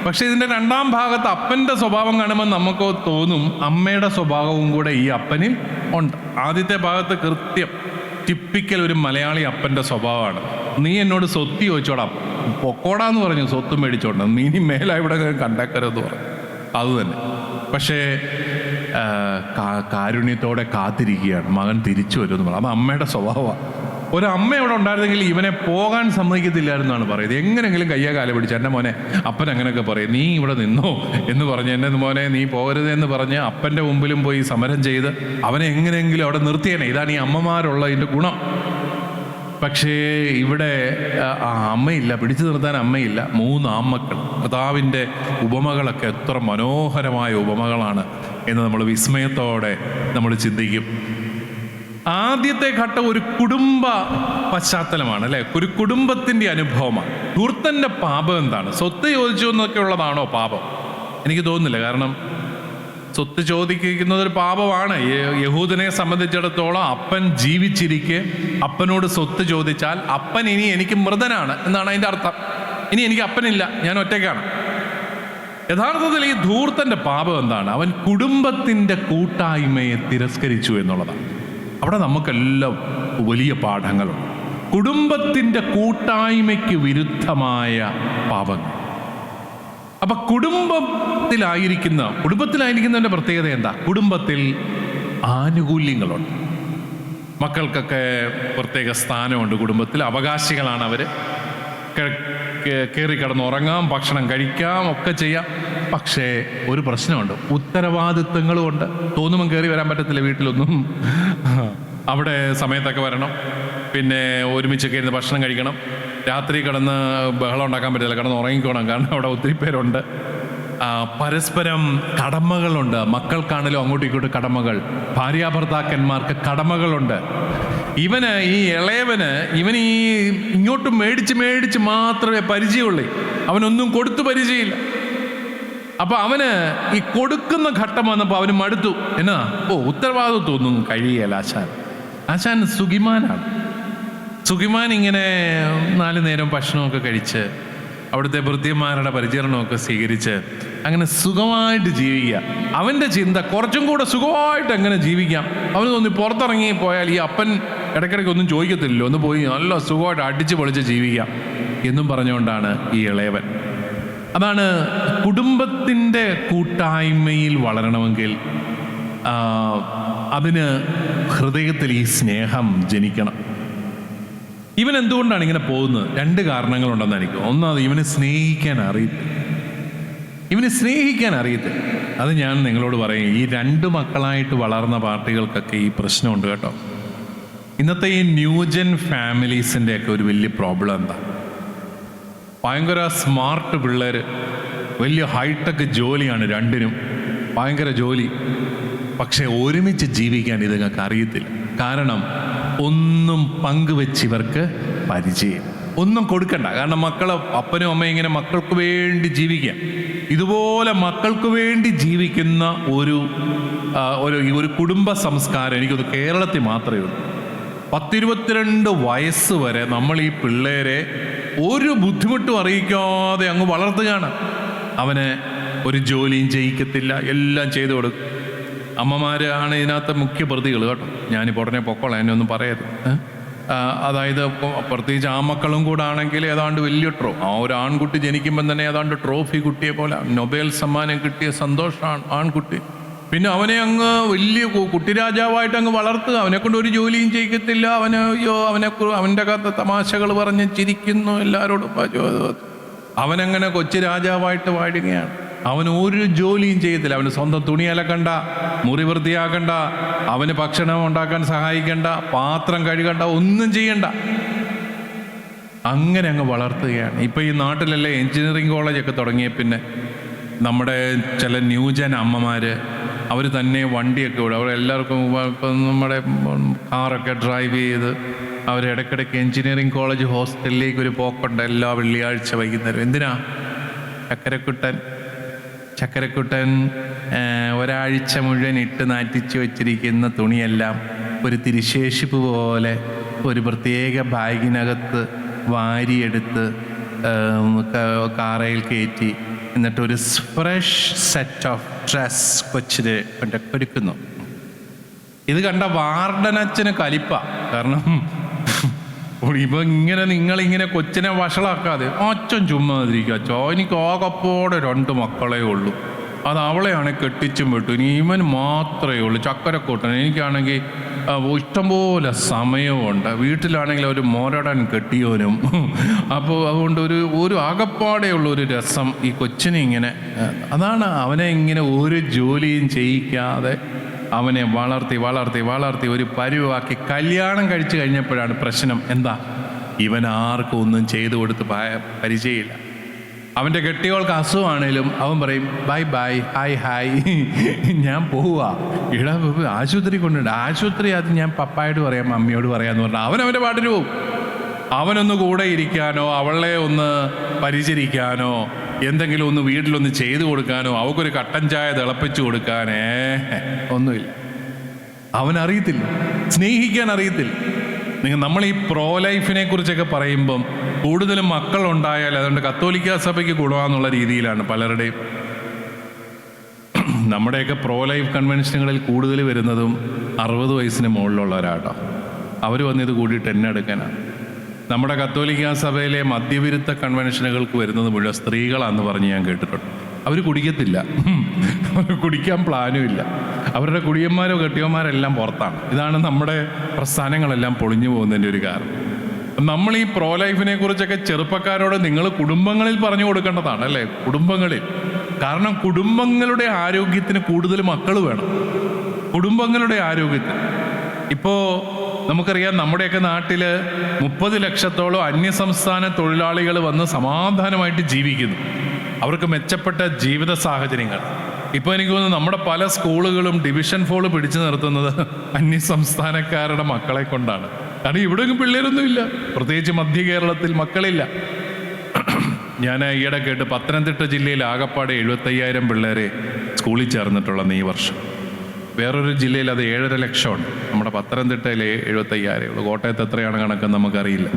പക്ഷെ ഇതിൻ്റെ 2ാം ഭാഗത്ത് അപ്പൻ്റെ സ്വഭാവം കാണുമ്പോൾ നമുക്ക് തോന്നും അമ്മയുടെ സ്വഭാവവും കൂടെ ഈ അപ്പനിൽ ഉണ്ട്. ആദ്യത്തെ ഭാഗത്ത് കൃത്യം ടിപ്പിക്കൽ ഒരു മലയാളി അപ്പൻ്റെ സ്വഭാവമാണ്. നീ എന്നോട് സ്വത്ത് ചോദിച്ചോടാം, പൊക്കോടാന്ന് പറഞ്ഞു, സ്വത്ത് മേടിച്ചോണ്ട്, നീ ഇനി മേലെ ഇവിടെ കണ്ടേക്കരുതെന്ന് പറഞ്ഞു. അതുതന്നെ. പക്ഷേ കാരുണ്യത്തോടെ കാത്തിരിക്കുകയാണ് മകൻ തിരിച്ചു വരുമെന്ന് പറഞ്ഞു. അത് അമ്മയുടെ സ്വഭാവമാണ്. ഒരു അമ്മ ഇവിടെ ഉണ്ടായിരുന്നെങ്കിൽ ഇവനെ പോകാൻ സമ്മതിക്കത്തില്ലായിരുന്നാണ് പറയുന്നത്. എങ്ങനെയെങ്കിലും കയ്യാ കാല പിടിച്ച് എൻ്റെ മോനെ, അപ്പൻ അങ്ങനെയൊക്കെ പറയും, നീ ഇവിടെ നിന്നോ എന്ന് പറഞ്ഞ്, എൻ്റെ മോനെ നീ പോകരുത് എന്ന് പറഞ്ഞ് അപ്പൻ്റെ മുമ്പിലും പോയി സമരം ചെയ്ത് അവനെ എങ്ങനെയെങ്കിലും അവിടെ നിർത്തിയേനെ. ഇതാണ് ഈ അമ്മമാരുള്ള ഇതിൻ്റെ ഗുണം. പക്ഷേ ഇവിടെ അമ്മയില്ല, പിടിച്ചു നിർത്താൻ അമ്മയില്ല. 3 ആൺമക്കൾ. കർത്താവിൻ്റെ ഉപമകളൊക്കെ എത്ര മനോഹരമായ ഉപമകളാണ് എന്ന് നമ്മൾ വിസ്മയത്തോടെ നമ്മൾ ചിന്തിക്കും. ആദ്യത്തെ ഘട്ടം ഒരു കുടുംബ പശ്ചാത്തലമാണ്, അല്ലേ? ഒരു കുടുംബത്തിൻ്റെ അനുഭവമാണ്. ധൂർത്തൻ്റെ പാപം എന്താണ്? സ്വത്ത് ചോദിച്ചു എന്നൊക്കെ ഉള്ളതാണോ പാപം? എനിക്ക് തോന്നുന്നില്ല. കാരണം സ്വത്ത് ചോദിക്കുന്നത് ഒരു പാപമാണ്. യഹൂദനെ സംബന്ധിച്ചിടത്തോളം അപ്പൻ ജീവിച്ചിരിക്കെ അപ്പനോട് സ്വത്ത് ചോദിച്ചാൽ അപ്പൻ ഇനി എനിക്ക് മൃതനാണ് എന്നാണ് അതിൻ്റെ അർത്ഥം. ഇനി എനിക്ക് അപ്പനില്ല, ഞാൻ ഒറ്റയ്ക്കാണ്. യഥാർത്ഥത്തിൽ ഈ ധൂർത്തൻ്റെ പാപം എന്താണ്? അവൻ കുടുംബത്തിൻ്റെ കൂട്ടായ്മയെ തിരസ്കരിച്ചു എന്നുള്ളതാണ്. അവിടെ നമുക്കെല്ലാം വലിയ പാഠങ്ങളുണ്ട്. കുടുംബത്തിൻ്റെ കൂട്ടായ്മയ്ക്ക് വിരുദ്ധമായ പാപങ്ങൾ. അപ്പൊ കുടുംബത്തിലായിരിക്കുന്നതിൻ്റെ പ്രത്യേകത എന്താ? കുടുംബത്തിൽ ആനുകൂല്യങ്ങളുണ്ട്. മക്കൾക്കൊക്കെ പ്രത്യേക സ്ഥാനമുണ്ട്. കുടുംബത്തിൽ അവകാശികളാണ് അവർ. കയറി കിടന്ന് ഉറങ്ങാം, ഭക്ഷണം കഴിക്കാം, ഒക്കെ ചെയ്യാം. പക്ഷേ ഒരു പ്രശ്നമുണ്ട്, ഉത്തരവാദിത്വങ്ങളും ഉണ്ട്. തോന്നുമ്പം കയറി വരാൻ പറ്റത്തില്ല വീട്ടിലൊന്നും. അവിടെ സമയത്തൊക്കെ വരണം, പിന്നെ ഒരുമിച്ചൊക്കെ ഇരുന്ന് ഭക്ഷണം കഴിക്കണം. രാത്രി കിടന്ന് ബഹളം ഉണ്ടാക്കാൻ പറ്റില്ല, കിടന്ന് ഉറങ്ങിക്കോണം, കാരണം അവിടെ ഒത്തിരി പേരുണ്ട്. പരസ്പരം കടമകളുണ്ട്. മക്കൾക്കാണല്ലോ അങ്ങോട്ടും ഇങ്ങോട്ടും കടമകൾ, ഭാര്യാഭർത്താക്കന്മാർക്ക് കടമകളുണ്ട്. ഇവന്, ഈ ഇളയവന്, ഇവന് ഈ ഇങ്ങോട്ട് മേടിച്ച് മാത്രമേ പരിചയമുള്ളൂ. അവനൊന്നും കൊടുത്തു പരിചയമില്ല. അപ്പൊ അവന് ഈ കൊടുക്കുന്ന ഘട്ടം വന്നപ്പോൾ അവന് മടുത്തു. എന്നാ ഉത്തരവാദിത്വമൊന്നും കഴിയല്ല ആശാൻ സുഖിമാനാണ്. സുഖിമാൻ ഇങ്ങനെ 4 നേരം ഭക്ഷണമൊക്കെ കഴിച്ച് അവിടുത്തെ ഭൃത്യന്മാരുടെ പരിചരണമൊക്കെ സ്വീകരിച്ച് അങ്ങനെ സുഖമായിട്ട് ജീവിക്കുക. അവൻ്റെ ചിന്ത കുറച്ചും കൂടെ സുഖമായിട്ട് എങ്ങനെ ജീവിക്കാം. അവന് തോന്നി പുറത്തിറങ്ങി പോയാൽ ഈ അപ്പൻ ഇടയ്ക്കിടയ്ക്ക് ഒന്നും ചോദിക്കത്തില്ലല്ലോ, ഒന്ന് പോയി നല്ല സുഖമായിട്ട് അടിച്ച് പൊളിച്ച് ജീവിക്കാം എന്നും പറഞ്ഞുകൊണ്ടാണ് ഈ ഇളയവൻ. അതാണ് കുടുംബത്തിൻ്റെ കൂട്ടായ്മയിൽ വളരണമെങ്കിൽ അതിന് ഹൃദയത്തിൽ ഈ സ്നേഹം ജനിക്കണം. ഇവൻ എന്തുകൊണ്ടാണ് ഇങ്ങനെ പോകുന്നത്? 2 കാരണങ്ങളുണ്ടെന്ന് എനിക്ക്. ഒന്നാമത് ഇവന് സ്നേഹിക്കാൻ അറിയത്തില്ല. അത് ഞാൻ നിങ്ങളോട് പറയും. ഈ 2 മക്കളായിട്ട് വളർന്ന പാർട്ടികൾക്കൊക്കെ ഈ പ്രശ്നമുണ്ട് കേട്ടോ. ഇന്നത്തെ ഈ ന്യൂജൻ ഫാമിലീസിൻ്റെ ഒക്കെ ഒരു വലിയ പ്രോബ്ലം എന്താ? ഭയങ്കര സ്മാർട്ട് പിള്ളേർ, വലിയ ഹൈടെക് ജോലിയാണ് 2നും, ഭയങ്കര ജോലി. പക്ഷെ ഒരുമിച്ച് ജീവിക്കാൻ ഇതുങ്ങൾക്ക് അറിയത്തില്ല. കാരണം ഒന്നും പങ്കുവെച്ച് ഇവർക്ക് പരിചയം, ഒന്നും കൊടുക്കണ്ട. കാരണം അപ്പനും അമ്മയും ഇങ്ങനെ മക്കൾക്ക് വേണ്ടി ജീവിക്കുക. ഇതുപോലെ മക്കൾക്ക് വേണ്ടി ജീവിക്കുന്ന ഒരു കുടുംബ സംസ്കാരം എനിക്കൊന്ന് കേരളത്തിൽ മാത്രമേ ഉള്ളൂ. 10-22 വയസ്സ് വരെ നമ്മൾ ഈ പിള്ളേരെ ഒരു ബുദ്ധിമുട്ടും അറിയിക്കാതെ അങ്ങ് വളർത്തുകയാണ്. അവന് ഒരു ജോലിയും ചെയ്യിക്കത്തില്ല, എല്ലാം ചെയ്തു കൊടുക്കും. അമ്മമാരാണ് ഇതിനകത്ത് മുഖ്യ പ്രതികൾ കേട്ടോ. ഞാനിപ്പോൾ ഉടനെ പൊക്കോളാം, എന്നെ ഒന്നും പറയരുത്. അതായത് പ്രത്യേകിച്ച് ആൺമക്കളും കൂടെ ആണെങ്കിൽ ഏതാണ്ട് വലിയ ഒരു ആൺകുട്ടി ജനിക്കുമ്പം തന്നെ ഏതാണ്ട് ട്രോഫി കുട്ടിയെ പോലെ നൊബേൽ സമ്മാനം കിട്ടിയ സന്തോഷമാണ് ആൺകുട്ടി. പിന്നെ അവനെ അങ്ങ് വലിയ കുട്ടിരാജാവായിട്ട് അങ്ങ് വളർത്തുക. അവനെക്കൊണ്ട് ഒരു ജോലിയും ചെയ്യിക്കത്തില്ല. അവൻ്റെ തമാശകൾ പറഞ്ഞ് ചിരിക്കുന്നു എല്ലാവരോടും. അവനങ്ങനെ കൊച്ചു രാജാവായിട്ട് വാഴുകയാണ്. അവൻ ഒരു ജോലിയും ചെയ്യത്തില്ല. അവന് സ്വന്തം തുണി അലക്കണ്ട, മുറി വൃത്തിയാക്കണ്ട, അവന് ഭക്ഷണം ഉണ്ടാക്കാൻ സഹായിക്കണ്ട, പാത്രം കഴുകണ്ട, ഒന്നും ചെയ്യണ്ട. അങ്ങനെ അങ്ങ് വളർത്തുകയാണ്. ഇപ്പം ഈ നാട്ടിലല്ലേ എഞ്ചിനീയറിംഗ് കോളേജൊക്കെ തുടങ്ങിയ പിന്നെ നമ്മുടെ ചില ന്യൂജൻ അമ്മമാർ അവർ തന്നെ വണ്ടിയൊക്കെ വിടും. അവരെല്ലാവർക്കും ഇപ്പം നമ്മുടെ കാറൊക്കെ ഡ്രൈവ് ചെയ്ത് അവരിടയ്ക്കിടയ്ക്ക് എഞ്ചിനീയറിംഗ് കോളേജ് ഹോസ്റ്റലിലേക്ക് ഒരു പോക്കുണ്ട് എല്ലാ വെള്ളിയാഴ്ച വൈകുന്നേരം. എന്തിനാ? ചക്കരക്കുട്ടൻ ഒരാഴ്ച മുഴുവൻ ഇട്ട് നാറ്റിച്ച് വെച്ചിരിക്കുന്ന തുണിയെല്ലാം ഒരു തിരിശേഷിപ്പ് പോലെ ഒരു പ്രത്യേക ബാഗിനകത്ത് വാരിയെടുത്ത് കാറയിൽ കയറ്റി എന്നിട്ട് ഒരു ഫ്രഷ് സെറ്റ് ഓഫ് ഡ്രസ് കൊച്ചിന് ഒരുക്കുന്നു. ഇത് കണ്ട വാർഡനച്ഛന് കലിപ്പ. കാരണം ഇപ്പൊ ഇങ്ങനെ നിങ്ങളിങ്ങനെ കൊച്ചിനെ വഷളാക്കാതെ അച്ഛൻ ചുമ്മാതിരിക്കുക. അച്ഛോ, എനിക്ക് ആകപ്പോടെ 2 മക്കളേ ഉള്ളൂ, അത് അവളെയാണ് കെട്ടിച്ചും വിട്ടു, ഇനി ഇവൻ മാത്രമേ ഉള്ളൂ ചക്കരക്കൂട്ടൻ. എനിക്കാണെങ്കിൽ ഇഷ്ടംപോലെ സമയമുണ്ട്, വീട്ടിലാണെങ്കിൽ ഒരു മോരടൻ കെട്ടിയോനും. അപ്പോൾ അതുകൊണ്ട് ഒരു ആകപ്പാടെയുള്ള ഒരു രസം ഈ കൊച്ചിനെ ഇങ്ങനെ, അതാണ് അവനെ ഇങ്ങനെ ഒരു ജോലിയും ചെയ്യിക്കാതെ അവനെ വളർത്തി വളർത്തി വളർത്തി ഒരു പരുവാക്കി കല്യാണം കഴിച്ചു കഴിഞ്ഞപ്പോഴാണ് പ്രശ്നം. എന്താ? ഇവൻ ആർക്കും ഒന്നും ചെയ്തു കൊടുത്ത് പരിചയമില്ല. അവൻ്റെ കെട്ടിയോൾക്ക് അസുഖമാണേലും അവൻ പറയും ബൈ ബൈ, ഹായ് ഹായ്, ഞാൻ പോവുക. ഇടാ ആശുപത്രി കൊണ്ടുണ്ട്, ആശുപത്രി അത് ഞാൻ പപ്പായോട് പറയാം, മമ്മിയോട് പറയാമെന്ന് പറഞ്ഞാൽ അവൻ്റെ പാട്ടിന് പോവും. അവനൊന്ന് കൂടെ ഇരിക്കാനോ അവളെ ഒന്ന് പരിചരിക്കാനോ എന്തെങ്കിലും ഒന്ന് വീട്ടിലൊന്ന് ചെയ്തു കൊടുക്കാനോ അവൾക്കൊരു കട്ടൻ ചായ തിളപ്പിച്ചു കൊടുക്കാനേ ഒന്നുമില്ല. അവനറിയത്തില്ല, സ്നേഹിക്കാൻ അറിയത്തില്ല. നമ്മൾ ഈ പ്രോ ലൈഫിനെ കുറിച്ചൊക്കെ പറയുമ്പം കൂടുതലും മക്കളുണ്ടായാൽ അതുകൊണ്ട് കത്തോലിക്ക സഭയ്ക്ക് ഗുണമെന്നുള്ള രീതിയിലാണ് പലരുടെയും. നമ്മുടെയൊക്കെ പ്രോ ലൈഫ് കൺവെൻഷനുകളിൽ കൂടുതൽ വരുന്നതും 60 വയസ്സിന് മുകളിലുള്ളവരാട്ടോ. അവർ വന്നിത് കൂടിയിട്ട് എന്നെ എടുക്കാനാണ്. നമ്മുടെ കത്തോലിക്ക സഭയിലെ മദ്യവിരുദ്ധ കൺവെൻഷനുകൾക്ക് വരുന്നത് മുഴുവൻ സ്ത്രീകളാണെന്ന് പറഞ്ഞ് ഞാൻ കേട്ടിട്ടുണ്ട്. അവർ കുടിക്കത്തില്ല, അവർ കുടിക്കാൻ പ്ലാനും ഇല്ല. അവരുടെ കുടിയന്മാരോ കെട്ടിയന്മാരെല്ലാം പുറത്താണ്. ഇതാണ് നമ്മുടെ പ്രസ്ഥാനങ്ങളെല്ലാം പൊളിഞ്ഞു പോകുന്നതിൻ്റെ ഒരു കാരണം. നമ്മൾ ഈ പ്രോ ലൈഫിനെ കുറിച്ചൊക്കെ ചെറുപ്പക്കാരോട് നിങ്ങൾ കുടുംബങ്ങളിൽ പറഞ്ഞു കൊടുക്കേണ്ടതാണ്, അല്ലേ? കുടുംബങ്ങളിൽ. കാരണം കുടുംബങ്ങളുടെ ആരോഗ്യത്തിന് കൂടുതൽ മക്കൾ വേണം. കുടുംബങ്ങളുടെ ആരോഗ്യത്തിന് ഇപ്പോൾ നമുക്കറിയാം, നമ്മുടെയൊക്കെ നാട്ടിൽ 30 ലക്ഷത്തോളം അന്യസംസ്ഥാന തൊഴിലാളികൾ വന്ന് സമാധാനമായിട്ട് ജീവിക്കുന്നു. അവർക്ക് മെച്ചപ്പെട്ട ജീവിത സാഹചര്യങ്ങൾ. ഇപ്പോൾ എനിക്ക് തോന്നുന്നു നമ്മുടെ പല സ്കൂളുകളും ഡിവിഷൻ 4 പിടിച്ചു നിർത്തുന്നത് അന്യസംസ്ഥാനക്കാരുടെ മക്കളെ കൊണ്ടാണ്. കാരണം ഇവിടെയൊന്നും പിള്ളേരൊന്നുമില്ല, പ്രത്യേകിച്ച് മധ്യ കേരളത്തിൽ മക്കളില്ല. ഞാൻ ഈയിടെ കേട്ട് പത്തനംതിട്ട ജില്ലയിൽ ആകപ്പാടെ 75,000 പിള്ളേരെ സ്കൂളിൽ ചേർന്നിട്ടുള്ളതെന്ന് ഈ വർഷം. വേറൊരു ജില്ലയിൽ അത് 7.5 ലക്ഷമുണ്ട്. നമ്മുടെ പത്തനംതിട്ടയിൽ 75,000 ഉള്ളൂ. കോട്ടയത്ത് എത്രയാണ് കണക്കെന്ന് നമുക്കറിയില്ല.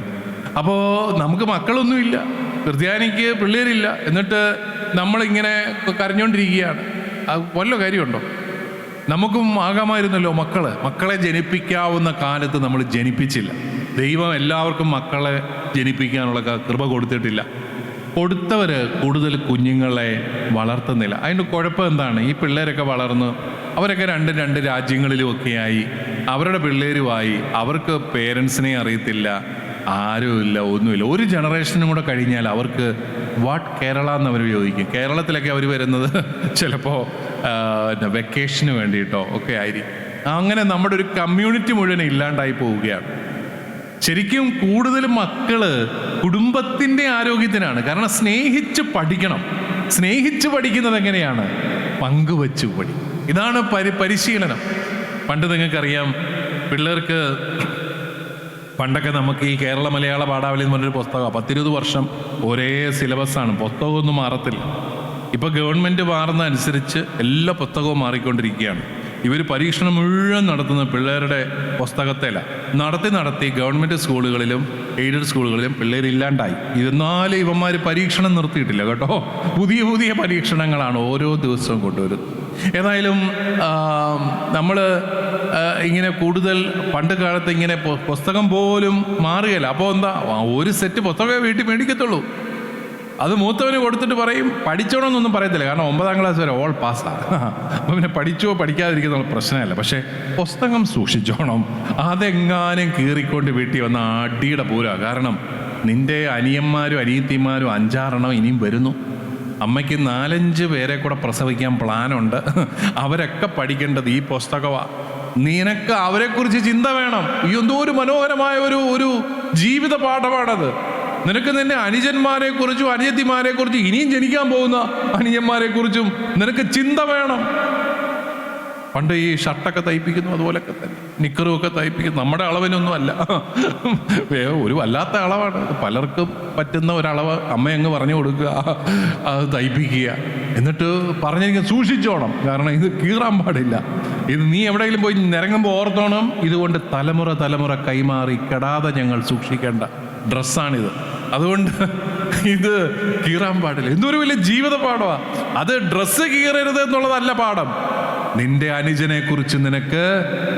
അപ്പോൾ നമുക്ക് മക്കളൊന്നുമില്ല, ക്രിസ്ത്യാനിക്ക് പിള്ളേരില്ല, എന്നിട്ട് നമ്മളിങ്ങനെ കരഞ്ഞുകൊണ്ടിരിക്കുകയാണ്. അത് വല്ല കാര്യമുണ്ടോ? നമുക്കും ആകാമായിരുന്നല്ലോ മക്കളെ ജനിപ്പിക്കാവുന്ന കാലത്ത് നമ്മൾ ജനിപ്പിച്ചില്ല. ദൈവം എല്ലാവർക്കും മക്കളെ ജനിപ്പിക്കാനുള്ള കൃപ കൊടുത്തിട്ടില്ല. കൊടുത്തവർ കൂടുതൽ കുഞ്ഞുങ്ങളെ വളർത്തുന്നില്ല. അതിൻ്റെ കുഴപ്പം എന്താണ്? ഈ പിള്ളേരൊക്കെ വളർന്ന് അവരൊക്കെ രണ്ട് രാജ്യങ്ങളിലുമൊക്കെയായി അവരുടെ പിള്ളേരുമായി, അവർക്ക് പേരൻസിനെ അറിയത്തില്ല, ആരുമില്ല, ഒന്നുമില്ല. ഒരു ജനറേഷനും കൂടെ കഴിഞ്ഞാൽ അവർക്ക് വാട്ട് കേരള എന്ന് അവർ ചോദിക്കും. കേരളത്തിലൊക്കെ അവർ വരുന്നത് ചിലപ്പോൾ വെക്കേഷന് വേണ്ടിയിട്ടോ ഒക്കെ ആയിരിക്കും. അങ്ങനെ നമ്മുടെ ഒരു കമ്മ്യൂണിറ്റി മുഴുവൻ ഇല്ലാണ്ടായി പോവുകയാണ്. ശരിക്കും കൂടുതലും മക്കള് കുടുംബത്തിൻ്റെ ആരോഗ്യത്തിനാണ്. കാരണം സ്നേഹിച്ച് പഠിക്കണം. സ്നേഹിച്ച് പഠിക്കുന്നത് എങ്ങനെയാണ്? പങ്കുവച്ച് പഠി. ഇതാണ് പരിശീലനം. പണ്ട് നിങ്ങൾക്കറിയാം, പിള്ളേർക്ക് പണ്ടൊക്കെ നമുക്ക് ഈ കേരള മലയാള പാഠാവലി എന്ന് പറഞ്ഞൊരു പുസ്തകമാണ്. 10-20 വർഷം ഒരേ സിലബസാണ്, പുസ്തകമൊന്നും മാറത്തില്ല. ഇപ്പോൾ ഗവൺമെൻറ് മാറുന്ന അനുസരിച്ച് എല്ലാ പുസ്തകവും മാറിക്കൊണ്ടിരിക്കുകയാണ്. ഇവർ പരീക്ഷണം മുഴുവൻ നടത്തുന്ന പിള്ളേരുടെ പുസ്തകത്തില നടത്തി ഗവൺമെൻറ് സ്കൂളുകളിലും എയ്ഡഡ് സ്കൂളുകളിലും പിള്ളേരില്ലാണ്ടായി. എന്നാലും ഇവന്മാർ പരീക്ഷണം നിർത്തിയിട്ടില്ല കേട്ടോ. പുതിയ പരീക്ഷണങ്ങളാണ് ഓരോ ദിവസവും കൊണ്ടുവരുന്നത്. ഏതായാലും നമ്മൾ ഇങ്ങനെ കൂടുതൽ പണ്ട് കാലത്ത് ഇങ്ങനെ പുസ്തകം പോലും മാറുകയില്ല. അപ്പോൾ എന്താ, ഒരു സെറ്റ് പുസ്തകമേ വീട്ടിൽ മേടിക്കത്തുള്ളൂ. അത് മൂത്തവന് കൊടുത്തിട്ട് പറയും പഠിച്ചോണമെന്നൊന്നും പറയത്തില്ല. കാരണം 9ാം ക്ലാസ് വരെ ഓൾ പാസ്സാണ്. അപ്പോൾ പിന്നെ പഠിച്ചോ പഠിക്കാതിരിക്കുന്ന പ്രശ്നമല്ല. പക്ഷേ പുസ്തകം സൂക്ഷിച്ചോണം. അതെങ്ങാനും കീറിക്കൊണ്ട് വീട്ടിൽ വന്ന അടിയുടെ പൂരാ. കാരണം നിൻ്റെ അനിയന്മാരും അനിയത്തിമാരും 5-6 എണ്ണം ഇനിയും വരുന്നു. അമ്മയ്ക്ക് 4-5 പേരെ കൂടെ പ്രസവിക്കാൻ പ്ലാനുണ്ട്. അവരൊക്കെ പഠിക്കേണ്ടത് ഈ പുസ്തകമാണ്. നിനക്ക് അവരെക്കുറിച്ച് ചിന്ത വേണം. ഈ എന്തോ ഒരു മനോഹരമായ ഒരു ജീവിത പാഠമാണത്. നിനക്ക് നിന്റെ അനുജന്മാരെ കുറിച്ചും അനുജത്തിമാരെ കുറിച്ചും ഇനിയും ജനിക്കാൻ പോകുന്ന അനുജന്മാരെ കുറിച്ചും നിനക്ക് ചിന്ത വേണം. പണ്ട് ഈ ഷർട്ടൊക്കെ തയ്പ്പിക്കുന്നു, അതുപോലൊക്കെ തന്നെ നിക്കറുമൊക്കെ തയ്പ്പിക്കുന്നു. നമ്മുടെ അളവിനൊന്നും അല്ല, ഒരു വല്ലാത്ത അളവാണ്. പലർക്കും പറ്റുന്ന ഒരളവ് അമ്മയങ്ങ് പറഞ്ഞു കൊടുക്കുക, അത് തയ്പ്പിക്കുക. എന്നിട്ട് പറഞ്ഞിരിക്കുക സൂക്ഷിച്ചോണം. കാരണം ഇത് കീറാൻ പാടില്ല. ഇത് നീ എവിടെയെങ്കിലും പോയി നിരങ്ങുമ്പോൾ ഓർത്തോണം, ഇതുകൊണ്ട് തലമുറ കൈമാറി കെടാതെ ഞങ്ങൾ സൂക്ഷിക്കേണ്ട ഡ്രസ്സാണിത്. അതുകൊണ്ട് ഇത് കീറാൻ പാടില്ല. എന്തൊരു വലിയ ജീവിത പാഠമാണ് അത്. ഡ്രസ്സ് കീറരുത് എന്നുള്ളതല്ല പാഠം. നിന്റെ അനുജനെ കുറിച്ച് നിനക്ക്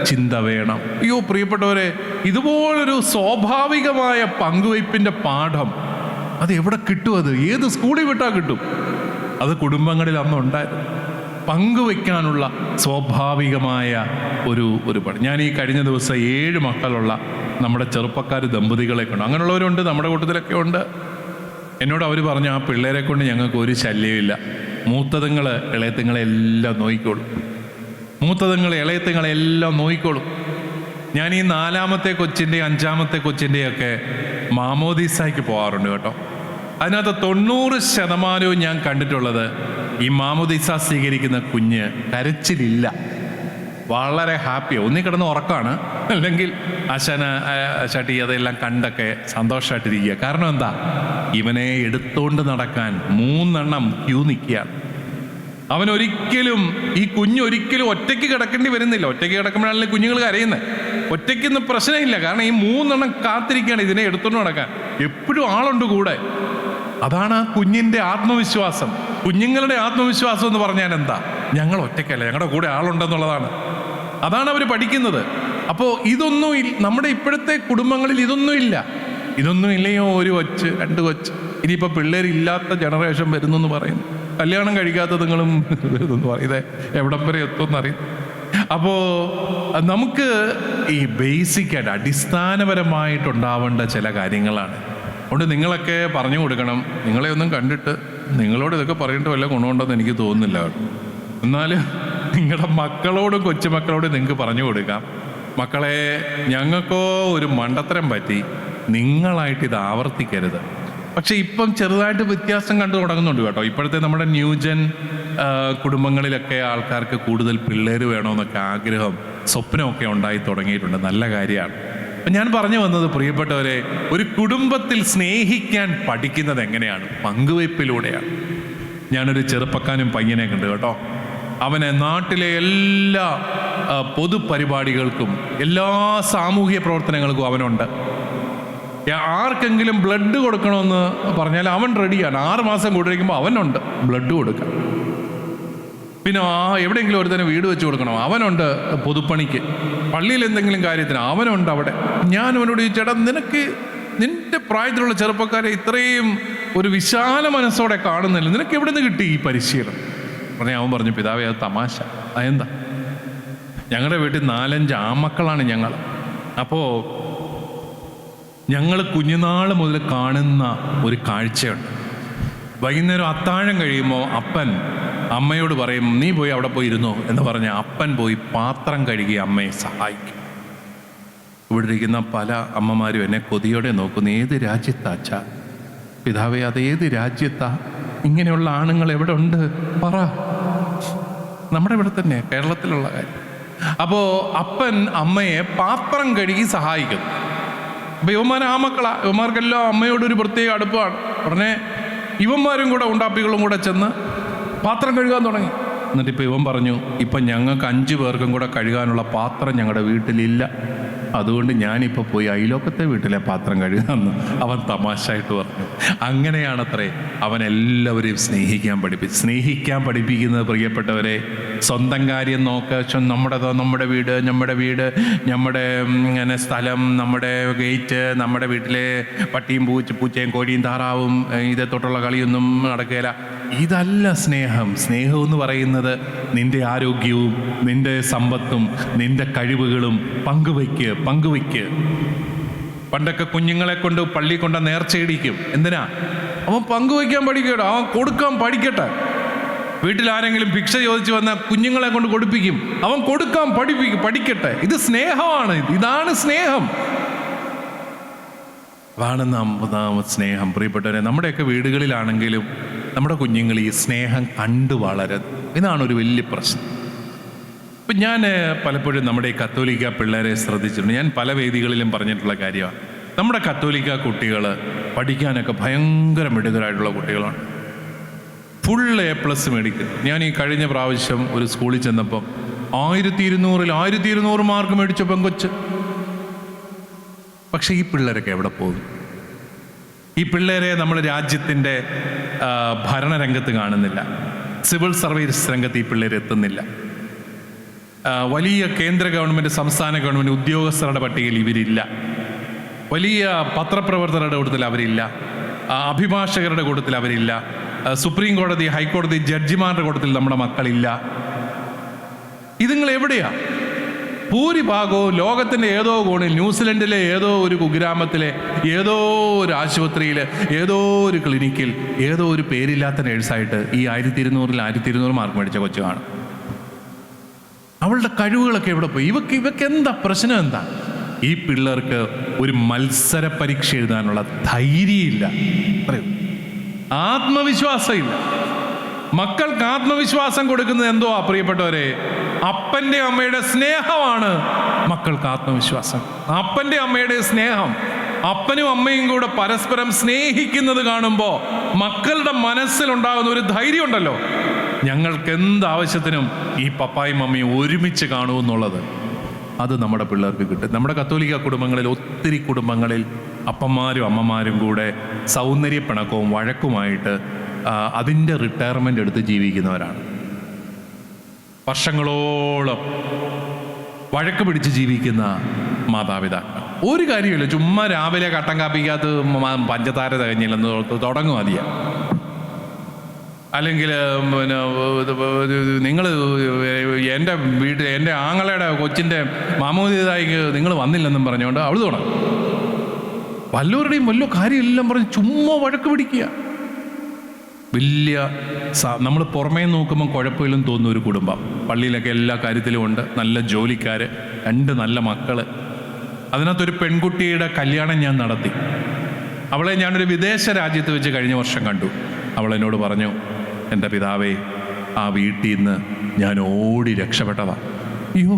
ചിന്ത വേണം. അയ്യോ പ്രിയപ്പെട്ടവരെ, ഇതുപോലൊരു സ്വാഭാവികമായ പങ്കുവയ്പ്പിന്റെ പാഠം അത് എവിടെ കിട്ടും? അത് ഏത് സ്കൂളിൽ വിട്ടാൽ കിട്ടും? അത് കുടുംബങ്ങളിൽ അന്നുണ്ടായിരുന്നു. പങ്കുവയ്ക്കാനുള്ള സ്വാഭാവികമായ ഒരു പണി. ഞാൻ ഈ കഴിഞ്ഞ ദിവസം 7 മക്കളുള്ള നമ്മുടെ ചെറുപ്പക്കാർ ദമ്പതികളെ കൊണ്ട്, അങ്ങനെയുള്ളവരുണ്ട് നമ്മുടെ കൂട്ടത്തിലൊക്കെ ഉണ്ട്. എന്നോട് അവർ പറഞ്ഞു, ആ പിള്ളേരെ കൊണ്ട് ഞങ്ങൾക്ക് ഒരു ശല്യമില്ല, മൂത്തതുങ്ങൾ ഇളയത്തുങ്ങളെല്ലാം നോക്കിക്കോളും, മൂത്തതുങ്ങൾ ഇളയത്തുങ്ങളെല്ലാം നോക്കിക്കോളും. ഞാൻ ഈ 4ാമത്തെ കൊച്ചിൻ്റെയും 5ാമത്തെ കൊച്ചിൻ്റെയൊക്കെ മാമോദീസായ്ക്ക് പോകാറുണ്ട് കേട്ടോ. അതിനകത്ത് 90% ഞാൻ കണ്ടിട്ടുള്ളത് ഈ മാമോദീസ സ്വീകരിക്കുന്ന കുഞ്ഞ് കരച്ചിലില്ല, വളരെ ഹാപ്പിയാണ്. ഒന്നി കിടന്ന് ഉറക്കമാണ്, അല്ലെങ്കിൽ ആശാട്ടി അതെല്ലാം കണ്ടൊക്കെ സന്തോഷമായിട്ടിരിക്കുക. കാരണം എന്താ? ഇവനെ എടുത്തോണ്ട് നടക്കാൻ 3 എണ്ണം ക്യൂ നിൽക്കുകയാണ്. അവനൊരിക്കലും, ഈ കുഞ്ഞൊരിക്കലും ഒറ്റയ്ക്ക് കിടക്കേണ്ടി വരുന്നില്ല. ഒറ്റയ്ക്ക് കിടക്കുമ്പോഴാണല്ലോ കുഞ്ഞുങ്ങൾ കരയുന്നത്. ഒറ്റയ്ക്കൊന്നും പ്രശ്നമില്ല, കാരണം ഈ 3 എണ്ണം കാത്തിരിക്കുകയാണ് ഇതിനെ എടുത്തോണ്ട് നടക്കാൻ. എപ്പോഴും ആളുണ്ട് കൂടെ. അതാണ് ആ കുഞ്ഞിൻ്റെ ആത്മവിശ്വാസം. കുഞ്ഞുങ്ങളുടെ ആത്മവിശ്വാസം എന്ന് പറഞ്ഞാൽ എന്താ? ഞങ്ങൾ ഒറ്റയ്ക്കല്ല, ഞങ്ങളുടെ കൂടെ ആളുണ്ടെന്നുള്ളതാണ്. അതാണ് അവർ പഠിക്കുന്നത്. അപ്പോൾ ഇതൊന്നും നമ്മുടെ ഇപ്പോഴത്തെ കുടുംബങ്ങളിൽ ഇതൊന്നും ഇല്ലയോ? ഒരു കൊച്ച്, 2 കൊച്ച്, ഇനിയിപ്പോൾ പിള്ളേരില്ലാത്ത ജനറേഷൻ വരുന്നു എന്ന് പറയുന്നു. കല്യാണം കഴിക്കാത്തതുങ്ങളും വരുന്നെന്ന് പറയുന്നത് എവിടം വരെ എത്തുമെന്നറിയും. അപ്പോൾ നമുക്ക് ഈ ബേസിക്കായിട്ട് അടിസ്ഥാനപരമായിട്ടുണ്ടാവേണ്ട ചില കാര്യങ്ങളാണ്. അതുകൊണ്ട് നിങ്ങളൊക്കെ പറഞ്ഞു കൊടുക്കണം. നിങ്ങളെ ഒന്നും കണ്ടിട്ട് നിങ്ങളോട് ഇതൊക്കെ പറയേണ്ട വല്ല ഗുണമുണ്ടെന്ന് എനിക്ക് തോന്നുന്നില്ല. എന്നാലും നിങ്ങളുടെ മക്കളോടും കൊച്ചുമക്കളോടും നിങ്ങൾക്ക് പറഞ്ഞു കൊടുക്കാം, മക്കളെ, ഞങ്ങൾക്കോ ഒരു മണ്ടത്തരം പറ്റി, നിങ്ങളായിട്ട് ഇത് ആവർത്തിക്കരുത്. പക്ഷെ ഇപ്പം ചെറുതായിട്ട് വ്യത്യാസം കണ്ടു തുടങ്ങുന്നുണ്ട് കേട്ടോ. ഇപ്പോഴത്തെ നമ്മുടെ ന്യൂജൻ കുടുംബങ്ങളിലൊക്കെ ആൾക്കാർക്ക് കൂടുതൽ പിള്ളേർ വേണമെന്നൊക്കെ ആഗ്രഹം, സ്വപ്നമൊക്കെ ഉണ്ടായി തുടങ്ങിയിട്ടുണ്ട്. നല്ല കാര്യമാണ്. അപ്പം ഞാൻ പറഞ്ഞു വന്നത്, പ്രിയപ്പെട്ടവരെ, ഒരു കുടുംബത്തിൽ സ്നേഹിക്കാൻ പഠിക്കുന്നത് എങ്ങനെയാണ്? പങ്കുവയ്പ്പിലൂടെയാണ്. ഞാനൊരു ചെറുപ്പക്കാരനും പയ്യനെ കണ്ടു കേട്ടോ. അവന് നാട്ടിലെ എല്ലാ പൊതുപരിപാടികൾക്കും എല്ലാ സാമൂഹിക പ്രവർത്തനങ്ങൾക്കും അവനുണ്ട്. ആർക്കെങ്കിലും ബ്ലഡ് കൊടുക്കണമെന്ന് പറഞ്ഞാൽ അവൻ റെഡിയാണ്. 6 മാസം കൂടിയിരിക്കുമ്പോൾ അവനുണ്ട് ബ്ലഡ് കൊടുക്കാൻ. പിന്നെ എവിടെയെങ്കിലും ഒരുത്തന്നെ വീട് വെച്ച് കൊടുക്കണം, അവനുണ്ട്. പൊതുപ്പണിക്ക്, പള്ളിയിൽ എന്തെങ്കിലും കാര്യത്തിന് അവനുണ്ട് അവിടെ. ഞാൻ അവനോട് ചോദിച്ചേട്ടാ, നിനക്ക് നിന്റെ പ്രായത്തിലുള്ള ചെറുപ്പക്കാരെ ഇത്രയും ഒരു വിശാല മനസ്സോടെ കാണുന്നില്ല, നിനക്ക് എവിടെ നിന്ന് കിട്ടി ഈ പരിശീലനം? അവൻ പറഞ്ഞു, പിതാവേ, അത് തമാശ. അതെന്താ? ഞങ്ങളുടെ വീട്ടിൽ 4-5 ആമക്കളാണ് ഞങ്ങൾ. അപ്പോൾ ഞങ്ങൾ കുഞ്ഞുനാൾ മുതൽ കാണുന്ന ഒരു കാഴ്ചയുണ്ട്. വൈകുന്നേരം അത്താഴം കഴിയുമ്പോൾ അപ്പൻ അമ്മയോട് പറയും, നീ പോയി അവിടെ പോയി ഇരുന്നോ എന്ന് പറഞ്ഞ് അപ്പൻ പോയി പാത്രം കഴുകി അമ്മയെ സഹായിക്കും. ഇവിടെ ഇരിക്കുന്ന പല അമ്മമാരും എന്നെ കൊതിയോടെ നോക്കുന്നു, ഏത് രാജ്യത്താച്ചാ? പിതാവേ, അത് ഏത് രാജ്യത്താ? ഇങ്ങനെയുള്ള ആണുങ്ങൾ എവിടെ ഉണ്ട്? പറ. നമ്മുടെ ഇവിടെ തന്നെ, കേരളത്തിലുള്ള കാര്യം. അപ്പോൾ അപ്പൻ അമ്മയെ പാത്രം കഴുകി സഹായിക്കുന്നു. അപ്പോൾ ഇവന്മാർ ആമക്കളാ, ഇവന്മാർക്കെല്ലാം അമ്മയോടൊരു പ്രത്യേക അടുപ്പമാണ്. ഉടനെ ഇവന്മാരും കൂടെ ഉണ്ടാപ്പികളും കൂടെ ചെന്ന് പാത്രം കഴുകാൻ തുടങ്ങി. എന്നിട്ടിപ്പോൾ ഇവൻ പറഞ്ഞു, ഇപ്പം ഞങ്ങൾക്ക് 5 പേർക്കും കൂടെ കഴുകാനുള്ള പാത്രം ഞങ്ങളുടെ വീട്ടിലില്ല, അതുകൊണ്ട് ഞാനിപ്പോൾ പോയി അയലോക്കത്തെ വീട്ടിലെ പാത്രം കഴുകാമെന്ന് അവൻ തമാശയായിട്ട് പറഞ്ഞു. അങ്ങനെയാണത്രേ അവൻ എല്ലാവരെയും സ്നേഹിക്കാൻ പഠിപ്പിക്കുന്നത്. പ്രിയപ്പെട്ടവരെ, സ്വന്തം കാര്യം നോക്കുക, നമ്മുടെ വീട്, നമ്മുടെ ഇങ്ങനെ സ്ഥലം, നമ്മുടെ ഗേറ്റ്, നമ്മുടെ വീട്ടിലെ പട്ടിയും പൂച്ചയും കോഴിയും താറാവും ഇതേ തൊട്ടുള്ള കളിയൊന്നും നടക്കുകയില്ല. ഇതല്ല സ്നേഹം. സ്നേഹം എന്ന് പറയുന്നത് നിന്റെ ആരോഗ്യവും നിന്റെ സമ്പത്തും നിന്റെ കഴിവുകളും പങ്കുവയ്ക്ക്. പണ്ടൊക്കെ കുഞ്ഞുങ്ങളെ കൊണ്ട് പള്ളി കൊണ്ട് നേർച്ചയിടിക്കും. എന്തിനാ? അവൻ പങ്കുവയ്ക്കാൻ പഠിക്കട്ടെ, അവൻ കൊടുക്കാൻ പഠിക്കട്ടെ. വീട്ടിൽ ആരെങ്കിലും ഭിക്ഷ ചോദിച്ചു വന്നാൽ കുഞ്ഞുങ്ങളെ കൊണ്ട് കൊടുപ്പിക്കും. അവൻ കൊടുക്കാൻ പഠിക്കട്ടെ. ഇത് സ്നേഹമാണ്. ഇതാണ് സ്നേഹം. അതാണ് സ്നേഹം. പ്രിയപ്പെട്ടവരെ, നമ്മുടെയൊക്കെ വീടുകളിലാണെങ്കിലും നമ്മുടെ കുഞ്ഞുങ്ങൾ ഈ സ്നേഹം കണ്ടു വളരുന്നത്. ഇതാണ് ഒരു വലിയ പ്രശ്നം. ഇപ്പം ഞാൻ പലപ്പോഴും നമ്മുടെ ഈ കത്തോലിക്ക പിള്ളേരെ ശ്രദ്ധിച്ചിട്ടുണ്ട്. ഞാൻ പല വേദികളിലും പറഞ്ഞിട്ടുള്ള കാര്യമാണ്. നമ്മുടെ കത്തോലിക്ക കുട്ടികൾ പഠിക്കാനൊക്കെ ഭയങ്കര മിടുക്കരായിട്ടുള്ള കുട്ടികളാണ്. ഫുൾ A+ മേടിക്കും. ഞാൻ ഈ കഴിഞ്ഞ പ്രാവശ്യം ഒരു സ്കൂളിൽ ചെന്നപ്പം 1200 മാർക്ക് മേടിച്ച പെങ്കൊച്ച്. പക്ഷെ ഈ പിള്ളേരൊക്കെ എവിടെ പോകും? ഈ പിള്ളേരെ നമ്മൾ രാജ്യത്തിൻ്റെ ഭരണരംഗത്ത് കാണുന്നില്ല. സിവിൽ സർവീസ് രംഗത്ത് ഈ പിള്ളേർ എത്തുന്നില്ല. വലിയ കേന്ദ്ര ഗവൺമെൻറ്, സംസ്ഥാന ഗവൺമെൻറ് ഉദ്യോഗസ്ഥരുടെ പട്ടികയിൽ ഇവരില്ല. വലിയ പത്രപ്രവർത്തകരുടെ കൂട്ടത്തിൽ അവരില്ല. അഭിഭാഷകരുടെ കൂട്ടത്തിൽ അവരില്ല. സുപ്രീം കോടതി, ഹൈക്കോടതി ജഡ്ജിമാരുടെ കൂട്ടത്തിൽ നമ്മുടെ മക്കളില്ല. ഇതുങ്ങൾ എവിടെയാ? ഭൂരിഭാഗവും ലോകത്തിൻ്റെ ഏതോ കോണിൽ, ന്യൂസിലൻഡിലെ ഏതോ ഒരു കുഗ്രാമത്തിലെ ഏതോ ഒരു ആശുപത്രിയിൽ, ഏതോ ഒരു ക്ലിനിക്കിൽ, ഏതോ ഒരു പേരില്ലാത്ത നേഴ്സായിട്ട് ഈ 1200 മാർക്ക് മേടിച്ച കൊച്ചു കാണും. അവളുടെ കഴിവുകളൊക്കെ എവിടെ പോയി? ഇവക്ക് എന്താ പ്രശ്നം? എന്താ? ഈ പിള്ളേർക്ക് ഒരു മത്സര പരീക്ഷ എഴുതാനുള്ള ധൈര്യമില്ല, ആത്മവിശ്വാസമില്ല. മക്കൾക്ക് ആത്മവിശ്വാസം കൊടുക്കുന്നത് എന്തോ പ്രിയപ്പെട്ടവരെ? അപ്പൻ്റെ അമ്മയുടെ സ്നേഹമാണ് മക്കൾക്ക് ആത്മവിശ്വാസം. അപ്പൻ്റെ അമ്മയുടെ സ്നേഹം, അപ്പനും അമ്മയും കൂടെ പരസ്പരം സ്നേഹിക്കുന്നത് കാണുമ്പോൾ മക്കളുടെ മനസ്സിലുണ്ടാകുന്ന ഒരു ധൈര്യം ഉണ്ടല്ലോ, ഞങ്ങൾക്ക് എന്താവശ്യത്തിനും ഈ പപ്പായും മമ്മിയും ഒരുമിച്ച് കാണുമെന്നുള്ളത്. അത് നമ്മുടെ പിള്ളേർക്ക് കിട്ടും. നമ്മുടെ കത്തോലിക്ക കുടുംബങ്ങളിൽ, ഒത്തിരി കുടുംബങ്ങളിൽ അപ്പന്മാരും അമ്മമാരും കൂടെ സൗന്ദര്യപ്പിണക്കവും വഴക്കുമായിട്ട് അതിൻ്റെ റിട്ടയർമെൻ്റ് എടുത്ത് ജീവിക്കുന്നവരാണ്. വർഷങ്ങളോളം വഴക്ക് പിടിച്ച് ജീവിക്കുന്ന മാതാപിതാക്കൾ. ഒരു കാര്യമില്ല, ചുമ്മാ രാവിലെ കട്ടൻ കാപ്പിക്കകത്ത് പഞ്ചസാര തികഞ്ഞില്ലെന്ന് തുടങ്ങും അധികം. അല്ലെങ്കിൽ പിന്നെ നിങ്ങൾ എൻ്റെ വീട്ടിൽ എൻ്റെ ആങ്ങളയുടെ കൊച്ചിൻ്റെ മാമോദിതായിക്ക് നിങ്ങൾ വന്നില്ലെന്നും പറഞ്ഞുകൊണ്ട് അവൾ തുടങ്ങും. വല്ലവരുടെയും വല്ല കാര്യമെല്ലാം പറഞ്ഞ് ചുമ്മാ വഴക്ക് പിടിക്കുക. വലിയ നമ്മൾ പുറമേ നോക്കുമ്പോൾ കുഴപ്പമില്ലെന്ന് തോന്നുന്ന ഒരു കുടുംബം. പള്ളിയിലൊക്കെ എല്ലാ കാര്യത്തിലും ഉണ്ട്, നല്ല ജോലിക്കാർ, 2 നല്ല മക്കൾ. അതിനകത്തൊരു പെൺകുട്ടിയുടെ കല്യാണം ഞാൻ നടത്തി. അവളെ ഞാനൊരു വിദേശ രാജ്യത്ത് വെച്ച് കഴിഞ്ഞ വർഷം കണ്ടു. അവളെന്നോട് പറഞ്ഞു, എൻ്റെ പിതാവേ, ആ വീട്ടിൽ നിന്ന് ഞാൻ ഓടി രക്ഷപ്പെട്ടതാ. അയ്യോ,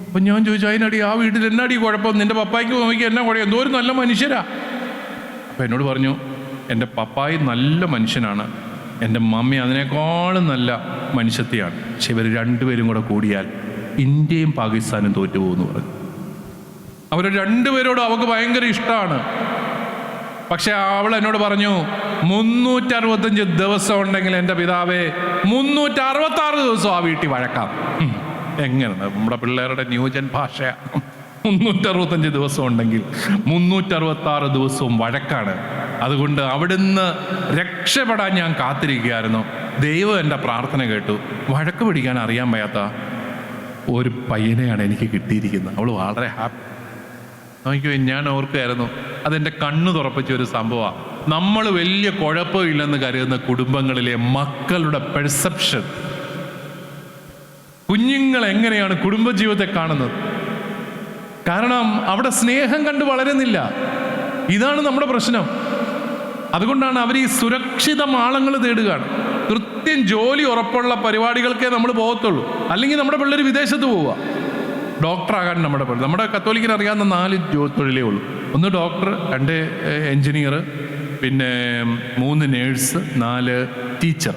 അപ്പം ഞാൻ ചോദിച്ചു, അതിനടി ആ വീട്ടിൽ എന്നാടി കുഴപ്പം? നിൻ്റെ പപ്പായ്ക്ക് നോക്കി എന്നാ കുഴപ്പം? എന്തോ ഒരു നല്ല മനുഷ്യരാ. അപ്പം എന്നോട് പറഞ്ഞു, എൻ്റെ പപ്പായി നല്ല മനുഷ്യനാണ്, എൻ്റെ മമ്മി അതിനേക്കാളും നല്ല മനുഷ്യത്തെയാണ്. പക്ഷെ ഇവർ 2 പേരും കൂടെ കൂടിയാൽ ഇന്ത്യയും പാകിസ്ഥാനും തോറ്റുപോകുമെന്ന് പറഞ്ഞു. അവർ 2 പേരോടും അവൾക്ക് ഭയങ്കര ഇഷ്ടമാണ്. പക്ഷെ അവൾ എന്നോട് പറഞ്ഞു, 365 ദിവസം ഉണ്ടെങ്കിൽ എൻ്റെ പിതാവേ 366 ദിവസം ആ വീട്ടിൽ വഴക്കാം. എങ്ങനെ? നമ്മുടെ പിള്ളേരുടെ ന്യൂജൻ ഭാഷയാണ്. 365 ദിവസം ഉണ്ടെങ്കിൽ 366 ദിവസവും വഴക്കാണ്. അതുകൊണ്ട് അവിടുന്ന് രക്ഷപ്പെടാൻ ഞാൻ കാത്തിരിക്കുകയായിരുന്നു. ദൈവം എൻ്റെ പ്രാർത്ഥന കേട്ടു. വഴക്ക് പിടിക്കാൻ അറിയാൻ വയ്യാത്ത ഒരു പയ്യനെയാണ് എനിക്ക് കിട്ടിയിരിക്കുന്നത്. അവൾ വളരെ ഹാപ്പി. നോക്കിയോ, ഞാൻ ഓർക്കുകയായിരുന്നു, അതെൻ്റെ കണ്ണു തുറപ്പിച്ച ഒരു സംഭവമാണ്. നമ്മൾ വലിയ കുഴപ്പമില്ലെന്ന് കരുതുന്ന കുടുംബങ്ങളിലെ മക്കളുടെ പെർസെപ്ഷൻ, കുഞ്ഞുങ്ങൾ എങ്ങനെയാണ് കുടുംബജീവിതത്തെ കാണുന്നത്? കാരണം അവിടെ സ്നേഹം കണ്ട് വളരുന്നില്ല. ഇതാണ് നമ്മുടെ പ്രശ്നം. അതുകൊണ്ടാണ് അവർ ഈ സുരക്ഷിത മാളങ്ങൾ തേടുകയാണ്. കൃത്യം ജോലി ഉറപ്പുള്ള പരിപാടികൾക്കേ നമ്മൾ പോകത്തുള്ളൂ. അല്ലെങ്കിൽ നമ്മുടെ പിള്ളേർ വിദേശത്ത് പോവുക. ഡോക്ടറാകാൻ നമ്മുടെ കത്തോലിക്കിന് അറിയാവുന്ന 4 തൊഴിലേ ഉള്ളൂ. 1 ഡോക്ടർ, 2 എൻജിനീയർ, പിന്നെ 3 നേഴ്സ്, 4 ടീച്ചർ.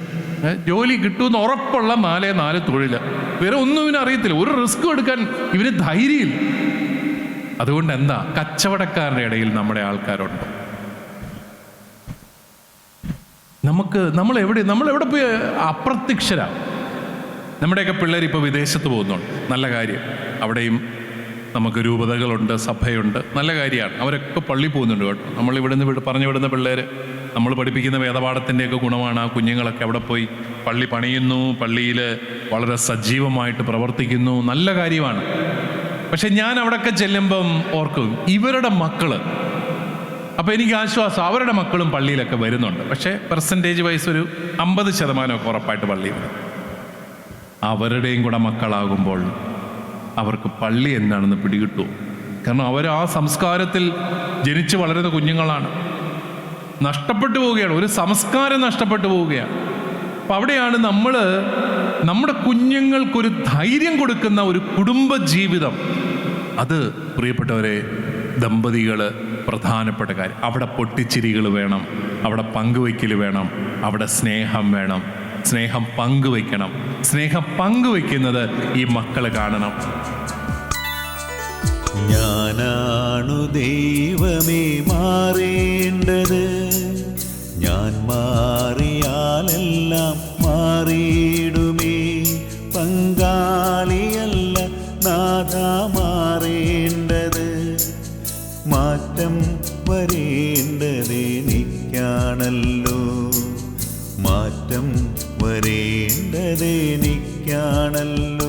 ജോലി കിട്ടുമെന്ന് ഉറപ്പുള്ള 4 തൊഴിൽ. വേറെ ഒന്നും ഇവന് അറിയത്തില്ല. ഒരു റിസ്ക് എടുക്കാൻ ഇവന് ധൈര്യമില്ല. അതുകൊണ്ട് എന്താ, കച്ചവടക്കാരുടെ ഇടയിൽ നമ്മുടെ ആൾക്കാരുണ്ട്. നമ്മളെവിടെ പോയി അപ്രത്യക്ഷരാണ്. നമ്മുടെയൊക്കെ പിള്ളേർ ഇപ്പോൾ വിദേശത്ത് പോകുന്നുണ്ട്, നല്ല കാര്യം. അവിടെയും നമുക്ക് രൂപതകളുണ്ട്, സഭയുണ്ട്, നല്ല കാര്യമാണ്. അവരൊക്കെ പള്ളി പോകുന്നുണ്ട് കേട്ടോ. നമ്മളിവിടുന്ന് പറഞ്ഞു വിടുന്ന പിള്ളേർ, നമ്മൾ പഠിപ്പിക്കുന്ന വേദപാഠത്തിൻ്റെയൊക്കെ ഗുണമാണ്. ആ കുഞ്ഞുങ്ങളൊക്കെ അവിടെ പോയി പള്ളി പണിയുന്നു, പള്ളിയിൽ വളരെ സജീവമായിട്ട് പ്രവർത്തിക്കുന്നു, നല്ല കാര്യമാണ്. പക്ഷെ ഞാൻ അവിടെയൊക്കെ ചെല്ലുമ്പം ഓർക്കും, ഇവരുടെ മക്കള്, അപ്പോൾ എനിക്ക് ആശ്വാസം, അവരുടെ മക്കളും പള്ളിയിലൊക്കെ വരുന്നുണ്ട്. പക്ഷേ പെർസെൻറ്റേജ് വൈസ് ഒരു 50% ഉറപ്പായിട്ട് പള്ളിയിൽ വരും. അവരുടെയും കൂടെ മക്കളാകുമ്പോൾ അവർക്ക് പള്ളി എന്താണെന്ന് പിടികിട്ടുമോ? കാരണം അവർ ആ സംസ്കാരത്തിൽ ജനിച്ച് വളരുന്ന കുഞ്ഞുങ്ങളാണ്. നഷ്ടപ്പെട്ടു പോവുകയാണ്, ഒരു സംസ്കാരം നഷ്ടപ്പെട്ടു പോവുകയാണ്. അപ്പം അവിടെയാണ് നമ്മുടെ കുഞ്ഞുങ്ങൾക്കൊരു ധൈര്യം കൊടുക്കുന്ന ഒരു കുടുംബ ജീവിതം. അത് പ്രിയപ്പെട്ടവരെ, ദമ്പതികൾ പ്രധാനപ്പെട്ട കാര്യം. അവിടെ പൊട്ടിച്ചിരികൾ വേണം, അവിടെ പങ്കുവയ്ക്കൽ വേണം, അവിടെ സ്നേഹം വേണം. സ്നേഹം പങ്കുവയ്ക്കണം. സ്നേഹം പങ്കുവയ്ക്കുന്നത് ഈ മക്കൾ കാണണം. ഞാനാണു ദൈവമേ മാറേണ്ടത്, ഞാൻ മാറിയാലെല്ലാം മാറിയിടുമേ. പങ്കാളിയല്ല മാറ്റം വരേണ്ടതെനിക്കാണല്ലോ, മാറ്റം വരേണ്ടതെനിക്കാണല്ലോ.